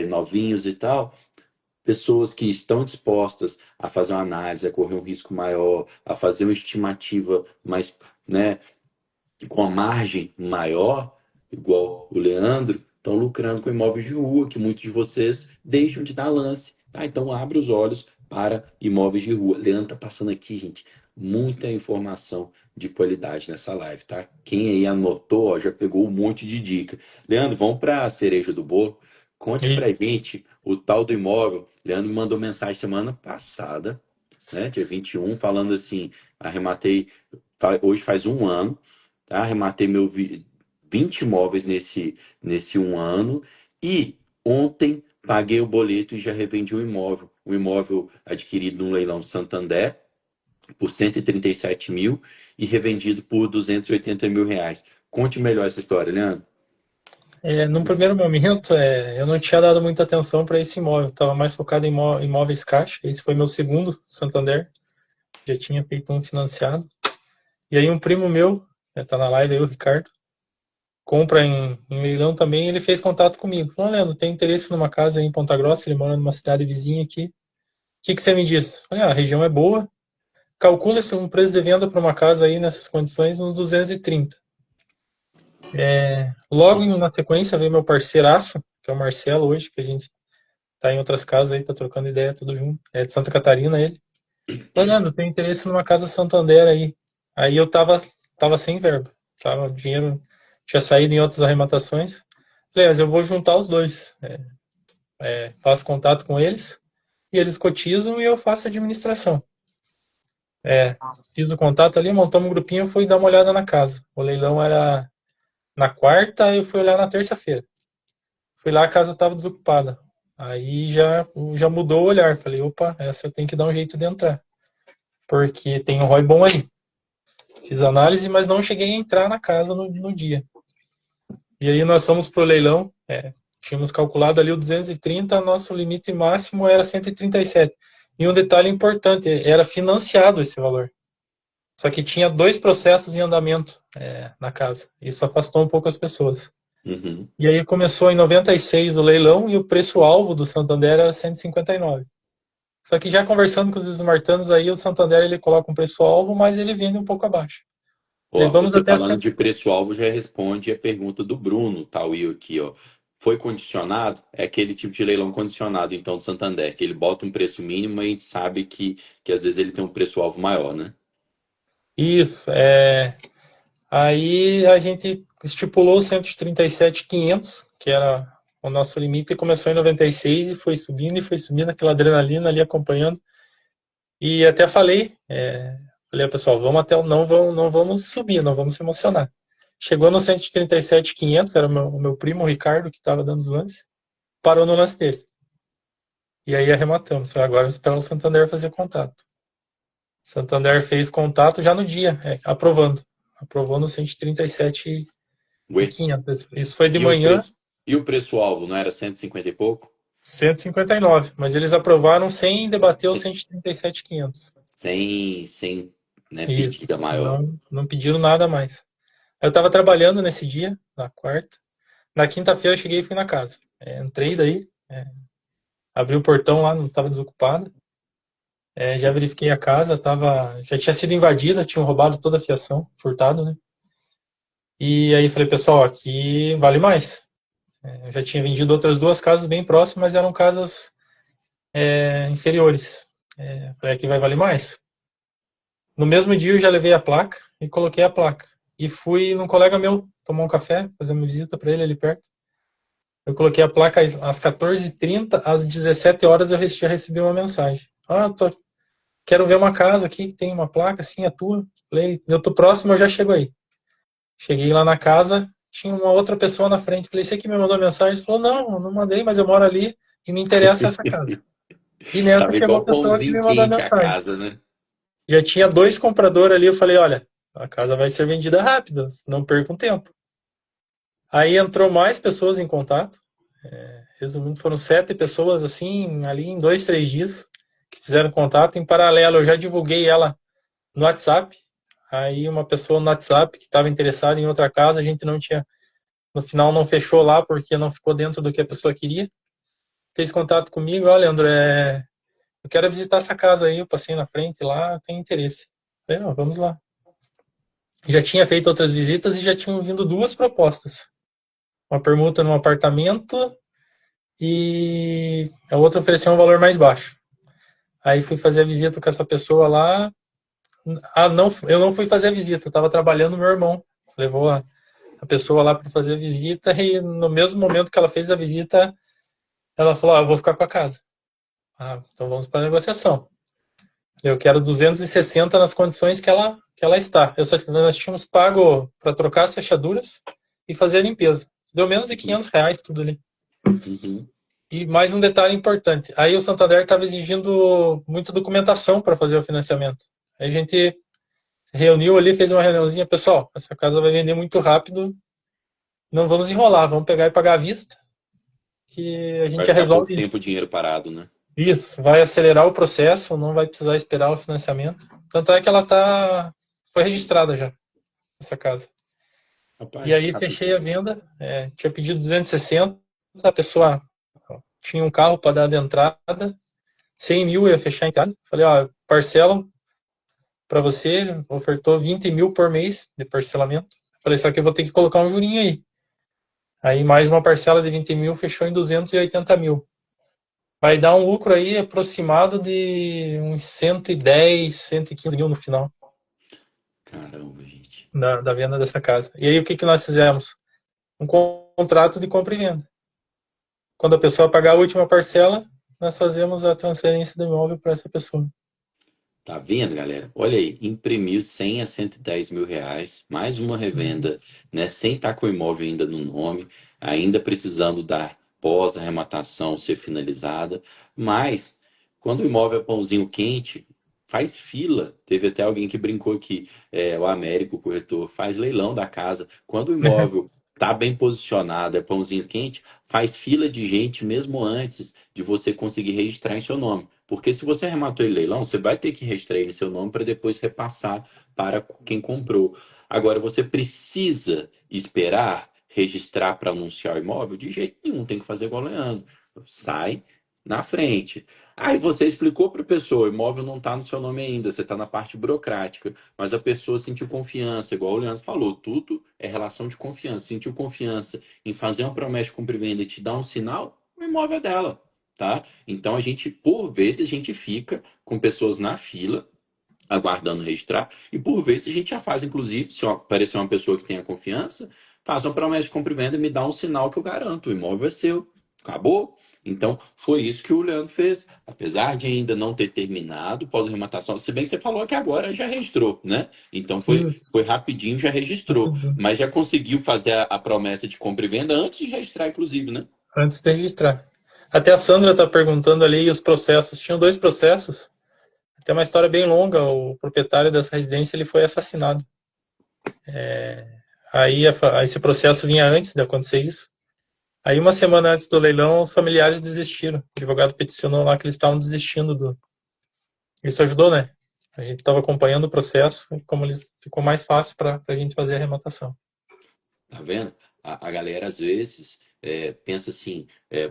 novinhos e tal, pessoas que estão dispostas a fazer uma análise, a correr um risco maior, a fazer uma estimativa mais, né, com a margem maior, igual o Leandro, estão lucrando com imóveis de rua, que muitos de vocês deixam de dar lance. Tá? Então abre os olhos para imóveis de rua. Leandro tá passando aqui, gente, muita informação de qualidade nessa live, tá? Quem aí anotou, ó, já pegou um monte de dica. Leandro, vamos para a cereja do bolo. Conte E pra gente o tal do imóvel. Leandro me mandou mensagem semana passada, né, dia 21, falando assim: arrematei, hoje faz um ano, tá? Arrematei 20 imóveis nesse um ano e ontem paguei o boleto e já revendi um imóvel adquirido no leilão Santander por 137 mil e revendido por 280 mil reais. Conte melhor essa história, Leandro. num primeiro momento, eu não tinha dado muita atenção para esse imóvel. Estava mais focado em imóveis caixa. Esse foi meu segundo Santander. Já tinha feito um financiado. E aí um primo meu, tá na live aí, o Ricardo, compra em leilão também. Ele fez contato comigo. Falou: Leandro, tem interesse numa casa aí em Ponta Grossa? Ele mora numa cidade vizinha aqui. O que você me diz? Falei: a região é boa. Calcula-se um preço de venda para uma casa aí nessas condições uns 230. Logo na sequência veio meu parceiraço, que é o Marcelo hoje, que a gente tá em outras casas aí, tá trocando ideia tudo junto. É de Santa Catarina ele. Falei: Leandro, tem interesse numa casa Santander aí. Aí eu tava sem verba. O dinheiro tinha saído em outras arrematações. Falei: mas eu vou juntar os dois. Faço contato com eles e eles cotizam e eu faço a administração. Fiz o contato ali, montamos um grupinho, fui dar uma olhada na casa. O leilão era na quarta, eu fui olhar na terça-feira. Fui lá, a casa estava desocupada. Aí já mudou o olhar. Falei: opa, essa eu tenho que dar um jeito de entrar. Porque tem um ROI bom aí. Fiz análise, mas não cheguei a entrar na casa no dia. E aí nós fomos pro leilão, tínhamos calculado ali o 230, nosso limite máximo era 137. E um detalhe importante, era financiado esse valor. Só que tinha 2 processos em andamento na casa. Isso afastou um pouco as pessoas. Uhum. E aí começou em 96 o leilão e o preço-alvo do Santander era 159. Só que já conversando com os esmartanos aí, o Santander ele coloca um preço-alvo, mas ele vende um pouco abaixo. Ó, Levamos você até falando de preço-alvo já responde a pergunta do Bruno, tá, Will, aqui, ó. Foi condicionado? É aquele tipo de leilão condicionado, então, do Santander, que ele bota um preço mínimo e a gente sabe que às vezes ele tem um preço-alvo maior, né? isso. Aí a gente estipulou 137.500, que era o nosso limite, e começou em 96 e foi subindo aquela adrenalina ali acompanhando. E até falei, pessoal, vamos até não vamos subir, não vamos se emocionar. Chegou no 137.500, era o meu primo, o Ricardo, que estava dando os lances, parou no lance dele. E aí arrematamos. Agora esperar o Santander fazer contato. Santander fez contato já no dia, aprovando. Aprovou no 137.500. Ué, Isso foi de e o manhã, preço, e o preço-alvo, não era 150 e pouco? 159. Mas eles aprovaram sem debater o 137.500. Sem, né, Isso. pedida maior. Não pediram nada mais. Eu estava trabalhando nesse dia, na quarta. Na quinta-feira eu cheguei e fui na casa. Entrei daí, abri o portão lá, não estava desocupado. Já verifiquei a casa, já tinha sido invadida, tinham roubado toda a fiação, furtado, né? E aí falei, pessoal, aqui vale mais. Eu já tinha vendido outras 2 casas bem próximas, mas eram casas inferiores. Falei, aqui vai valer mais. No mesmo dia eu já levei a placa e coloquei a placa. E fui num colega meu tomar um café, fazer uma visita para ele ali perto. Eu coloquei a placa às 14h30, às 17 horas eu já recebi uma mensagem. Quero ver uma casa aqui que tem uma placa assim, a tua. Falei, eu tô próximo, eu já chego aí. Cheguei lá na casa, tinha uma outra pessoa na frente. Falei, você que me mandou mensagem? Ele falou, não mandei, mas eu moro ali e me interessa essa casa. E nessa Tava chegou a igual pessoa que pãozinho me mandou a quente a mensagem. casa, né? Já tinha 2 compradores ali, eu falei, olha, a casa vai ser vendida rápido, não percam tempo. Aí entrou mais pessoas em contato. Resumindo, foram 7 pessoas assim, ali em 2, 3 dias, que fizeram contato. Em paralelo, eu já divulguei ela no WhatsApp. Aí uma pessoa no WhatsApp que estava interessada em outra casa, a gente não tinha, no final não fechou lá porque não ficou dentro do que a pessoa queria. Fez contato comigo, olha, André, eu quero visitar essa casa aí, eu passei na frente lá, tenho interesse. Falei, vamos lá. Já tinha feito outras visitas e já tinham vindo 2 propostas. Uma permuta num apartamento e a outra ofereceu um valor mais baixo. Aí fui fazer a visita com essa pessoa lá. Não, eu não fui fazer a visita, eu estava trabalhando, meu irmão levou a pessoa lá para fazer a visita e no mesmo momento que ela fez a visita, ela falou, eu vou ficar com a casa. Então vamos para a negociação. Eu quero 260 nas condições que ela está. Nós tínhamos pago para trocar as fechaduras e fazer a limpeza. Deu menos de R$ 500 tudo ali. Uhum. E mais um detalhe importante. Aí o Santander estava exigindo muita documentação para fazer o financiamento. Aí a gente reuniu ali, fez uma reuniãozinha. Pessoal, essa casa vai vender muito rápido. Não vamos enrolar, vamos pegar e pagar à vista. Que a gente Vai já ficar pouco resolve tempo o dinheiro parado, né? isso. Vai acelerar o processo, não vai precisar esperar o financiamento. Tanto é que ela foi registrada já, essa casa. E Rapaz, aí fechei rapidinho. a venda. Tinha pedido 260. A pessoa tinha um carro para dar de entrada. 100 mil eu ia fechar a entrada. Falei, parcela para você, ofertou 20 mil por mês de parcelamento. Falei, só que eu vou ter que colocar um jurinho aí. Aí mais uma parcela de 20 mil fechou em 280 mil. Vai dar um lucro aí aproximado de uns 110, 115 mil no final Caramba, gente. da venda dessa casa. E aí o que nós fizemos? Um contrato de compra e venda. Quando a pessoa pagar a última parcela, nós fazemos a transferência do imóvel para essa pessoa. Tá vendo, galera? Olha aí, imprimiu 100 a 110 mil reais, mais uma revenda, né? Sem estar com o imóvel ainda no nome, ainda precisando dar pós-arrematação ser finalizada. Mas, quando o imóvel é pãozinho quente, faz fila. Teve até alguém que brincou aqui, o Américo, o corretor, faz leilão da casa. Quando o imóvel tá bem posicionado, é pãozinho quente, faz fila de gente mesmo antes de você conseguir registrar em seu nome. Porque se você arrematou em leilão, você vai ter que registrar ele em seu nome para depois repassar para quem comprou. Agora, você precisa esperar registrar para anunciar o imóvel? De jeito nenhum, tem que fazer igual o Leandro. Sai na frente. Aí você explicou para a pessoa, o imóvel não está no seu nome ainda, você está na parte burocrática, mas a pessoa sentiu confiança, igual o Leandro falou, tudo é relação de confiança. Sentiu confiança em fazer uma promessa de compra e venda e te dar um sinal, o imóvel é dela, tá? Então a gente, por vezes, a gente fica com pessoas na fila aguardando registrar. E por vezes a gente já faz, inclusive, se aparecer uma pessoa que tenha confiança, faz uma promessa de compra e venda e me dá um sinal que eu garanto, o imóvel é seu. Acabou. Então, foi isso que o Leandro fez. Apesar de ainda não ter terminado pós-arrematação, se bem que você falou que agora já registrou, né? Então, Sim, foi rapidinho, já registrou. rapidinho. Mas já conseguiu fazer a promessa de compra e venda antes de registrar, inclusive, né? Antes de registrar. Até a Sandra está perguntando ali os processos. Tinham dois processos. Tem uma história bem longa. O proprietário dessa residência ele foi assassinado. Aí esse processo vinha antes de acontecer isso. Aí uma semana antes do leilão, os familiares desistiram. O advogado peticionou lá que eles estavam desistindo do. Isso ajudou, né? A gente estava acompanhando o processo, como ele ficou mais fácil para a gente fazer a arrematação. Tá vendo? A galera às vezes pensa assim,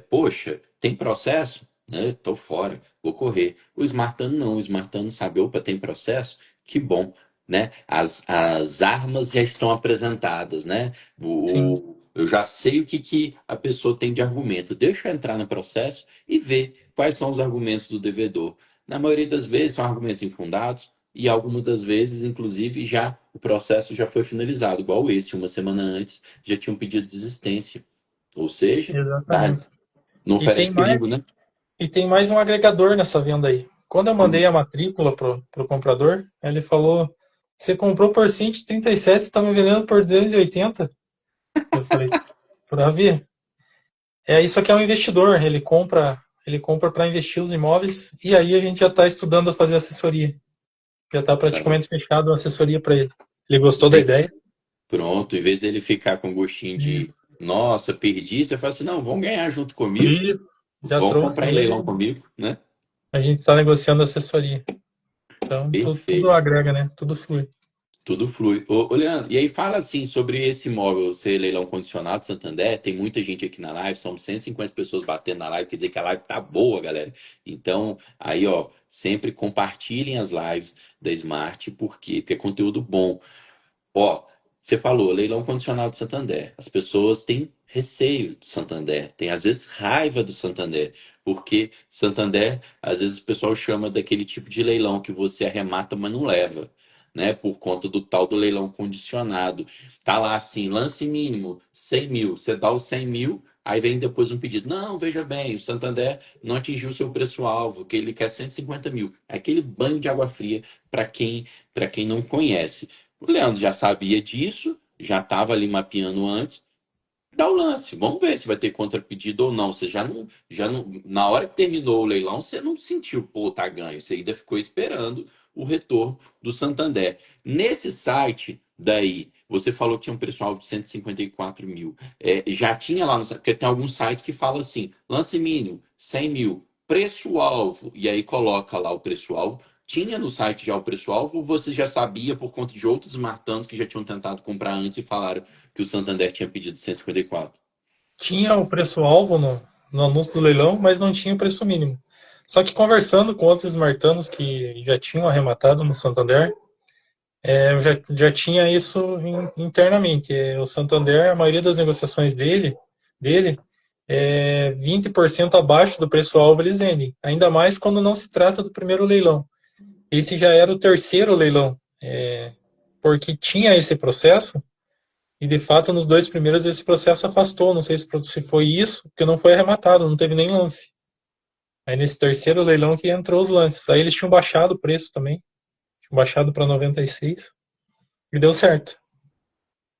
poxa, tem processo? Né? Tô fora, vou correr. O Smartano não, o Smartano sabe, opa, tem processo? Que bom, né? As armas já estão apresentadas, né? Sim, Eu já sei o que a pessoa tem de argumento. Deixa eu entrar no processo e ver quais são os argumentos do devedor. Na maioria das vezes são argumentos infundados, e algumas das vezes, inclusive, já o processo já foi finalizado, igual esse, uma semana antes, já tinha um pedido de desistência. Ou seja, tá, exatamente. não E tem oferece mais, perigo, né? e tem mais um agregador nessa venda aí. Quando eu mandei Hum. a matrícula pro comprador, ele falou: Você comprou por 137, está me vendendo por 280? Eu falei: Para ver. Isso aqui é um investidor, ele compra para investir os imóveis e aí a gente já está estudando a fazer assessoria. Já está Tá. praticamente fechado a assessoria para ele. Ele gostou da Em- ideia. Pronto, em vez dele ficar com gostinho de, nossa, perdi, você fala assim, não, vão ganhar junto comigo, E já vão trouxe comprar em leilão ele. comigo, né? A gente está negociando assessoria. Então, tudo Perfeito. agrega, né? Tudo flui. Tudo flui. Ô, Leandro, e aí fala assim sobre esse imóvel ser leilão condicionado Santander. Tem muita gente aqui na live, são 150 pessoas batendo na live, quer dizer que a live tá boa, galera. Então, aí, ó, sempre compartilhem as lives da Smart, por quê? Porque é conteúdo bom. Ó, você falou, leilão condicionado do Santander. As pessoas têm receio do Santander, têm às vezes raiva do Santander, porque Santander, às vezes o pessoal chama daquele tipo de leilão que você arremata, mas não leva, né? Por conta do tal do leilão condicionado. Tá lá assim, lance mínimo 100 mil, você dá os 100 mil, aí vem depois um pedido. Não, veja bem, o Santander não atingiu o seu preço-alvo, que ele quer 150 mil. É aquele banho de água fria para quem não conhece. O Leandro já sabia disso, já estava ali mapeando antes. Dá o lance, vamos ver se vai ter contrapedido ou não. Você já não, na hora que terminou o leilão, você não sentiu, pô, tá ganho. Você ainda ficou esperando o retorno do Santander. Nesse site, daí, você falou que tinha um preço-alvo de 154 mil. Já tinha lá no site, porque tem alguns sites que falam assim: lance mínimo, 100 mil, preço-alvo, e aí coloca lá o preço-alvo. Tinha no site já o preço-alvo, ou você já sabia por conta de outros martanos que já tinham tentado comprar antes e falaram que o Santander tinha pedido 154? Tinha o preço-alvo no anúncio do leilão, mas não tinha o preço mínimo. Só que conversando com outros esmartanos que já tinham arrematado no Santander, eu já tinha isso internamente. O Santander, a maioria das negociações dele é 20% abaixo do preço-alvo eles vendem. Ainda mais quando não se trata do primeiro leilão. Esse já era o terceiro leilão, porque tinha esse processo, e de fato nos dois primeiros esse processo afastou. Não sei se foi isso, porque não foi arrematado, não teve nem lance. Aí nesse terceiro leilão que entrou os lances. Aí eles tinham baixado o preço também, tinham baixado para 96 e deu certo.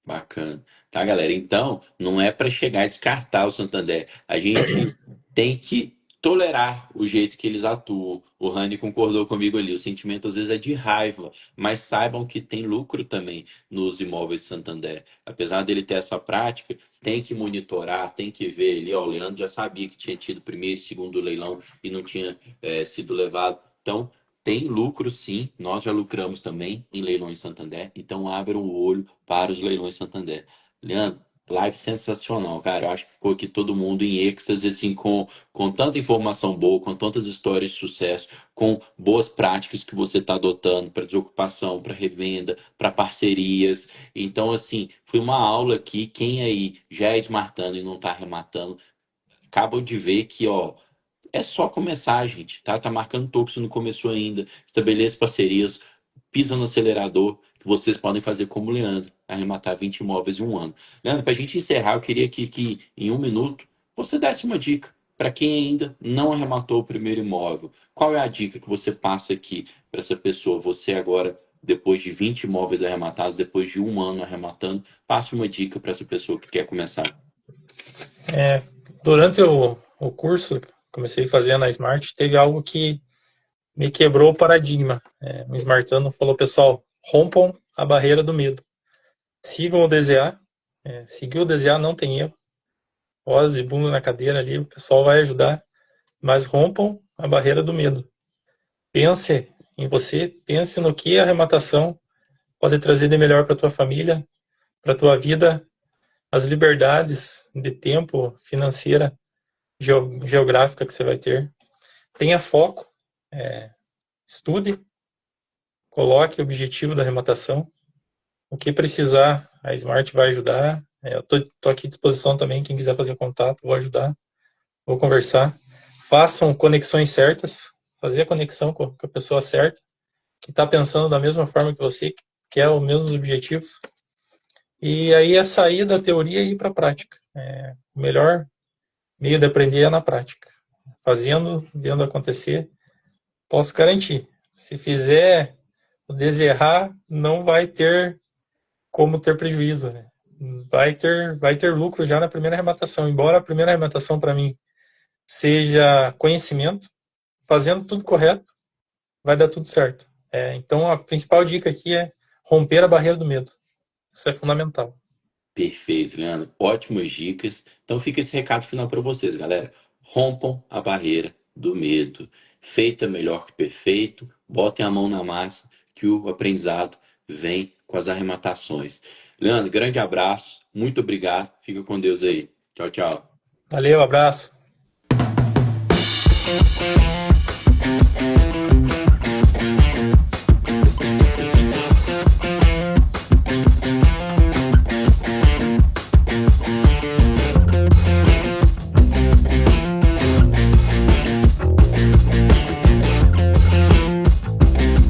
Bacana. Tá, galera? Então, não é para chegar e descartar o Santander. A gente tem que tolerar o jeito que eles atuam. O Rani concordou comigo ali. O sentimento às vezes é de raiva, mas saibam que tem lucro também nos imóveis Santander. Apesar dele ter essa prática, tem que monitorar, tem que ver ali. Ó, o Leandro já sabia que tinha tido primeiro e segundo leilão e não tinha sido levado. Então, tem lucro sim. Nós já lucramos também em leilões Santander. Então, abram o olho para os leilões Santander. Leandro, live sensacional, cara. Eu acho que ficou aqui todo mundo em êxtase, assim, com tanta informação boa, com tantas histórias de sucesso, com boas práticas que você está adotando para desocupação, para revenda, para parcerias. Então, assim, foi uma aula aqui. Quem aí já é smartando e não está arrematando, acabam de ver que, ó, é só começar, gente, tá? Tá marcando toco se não começou ainda. Estabeleça parcerias, pisa no acelerador, que vocês podem fazer como o Leandro, arrematar 20 imóveis em um ano. Leandro, para a gente encerrar, eu queria que em um minuto você desse uma dica para quem ainda não arrematou o primeiro imóvel. Qual é a dica que você passa aqui para essa pessoa? Você agora, depois de 20 imóveis arrematados, depois de um ano arrematando, passe uma dica para essa pessoa que quer começar. É, durante o curso, comecei a fazer na Smart, teve algo que me quebrou o paradigma. O Smartano falou, pessoal, rompam a barreira do medo. Sigam o DZA. Seguir o DZA não tem erro. Pose, bunda na cadeira ali, o pessoal vai ajudar. Mas rompam a barreira do medo. Pense em você, pense no que a arrematação pode trazer de melhor para tua família, para tua vida, as liberdades de tempo, financeira, geográfica que você vai ter. Tenha foco, estude, coloque o objetivo da arrematação. O que precisar, a Smart vai ajudar. Eu tô aqui à disposição também, quem quiser fazer contato, vou ajudar, vou conversar. Façam conexões certas, fazer a conexão com a pessoa certa, que está pensando da mesma forma que você, que quer os mesmos objetivos. E aí é sair da teoria e ir para a prática. O melhor meio de aprender é na prática. Fazendo, vendo acontecer, posso garantir. Se fizer o deserrar, não vai ter como ter prejuízo, né? Vai ter lucro já na primeira arrematação. Embora a primeira arrematação para mim seja conhecimento, fazendo tudo correto, vai dar tudo certo. Então a principal dica aqui é romper a barreira do medo. Isso é fundamental. Perfeito, Leandro. Ótimas dicas. Então fica esse recado final para vocês, galera. Rompam a barreira do medo. Feito é melhor que perfeito. Botem a mão na massa que o aprendizado vem com as arrematações. Leandro, grande abraço. Muito obrigado. Fica com Deus aí. Tchau, tchau. Valeu, abraço.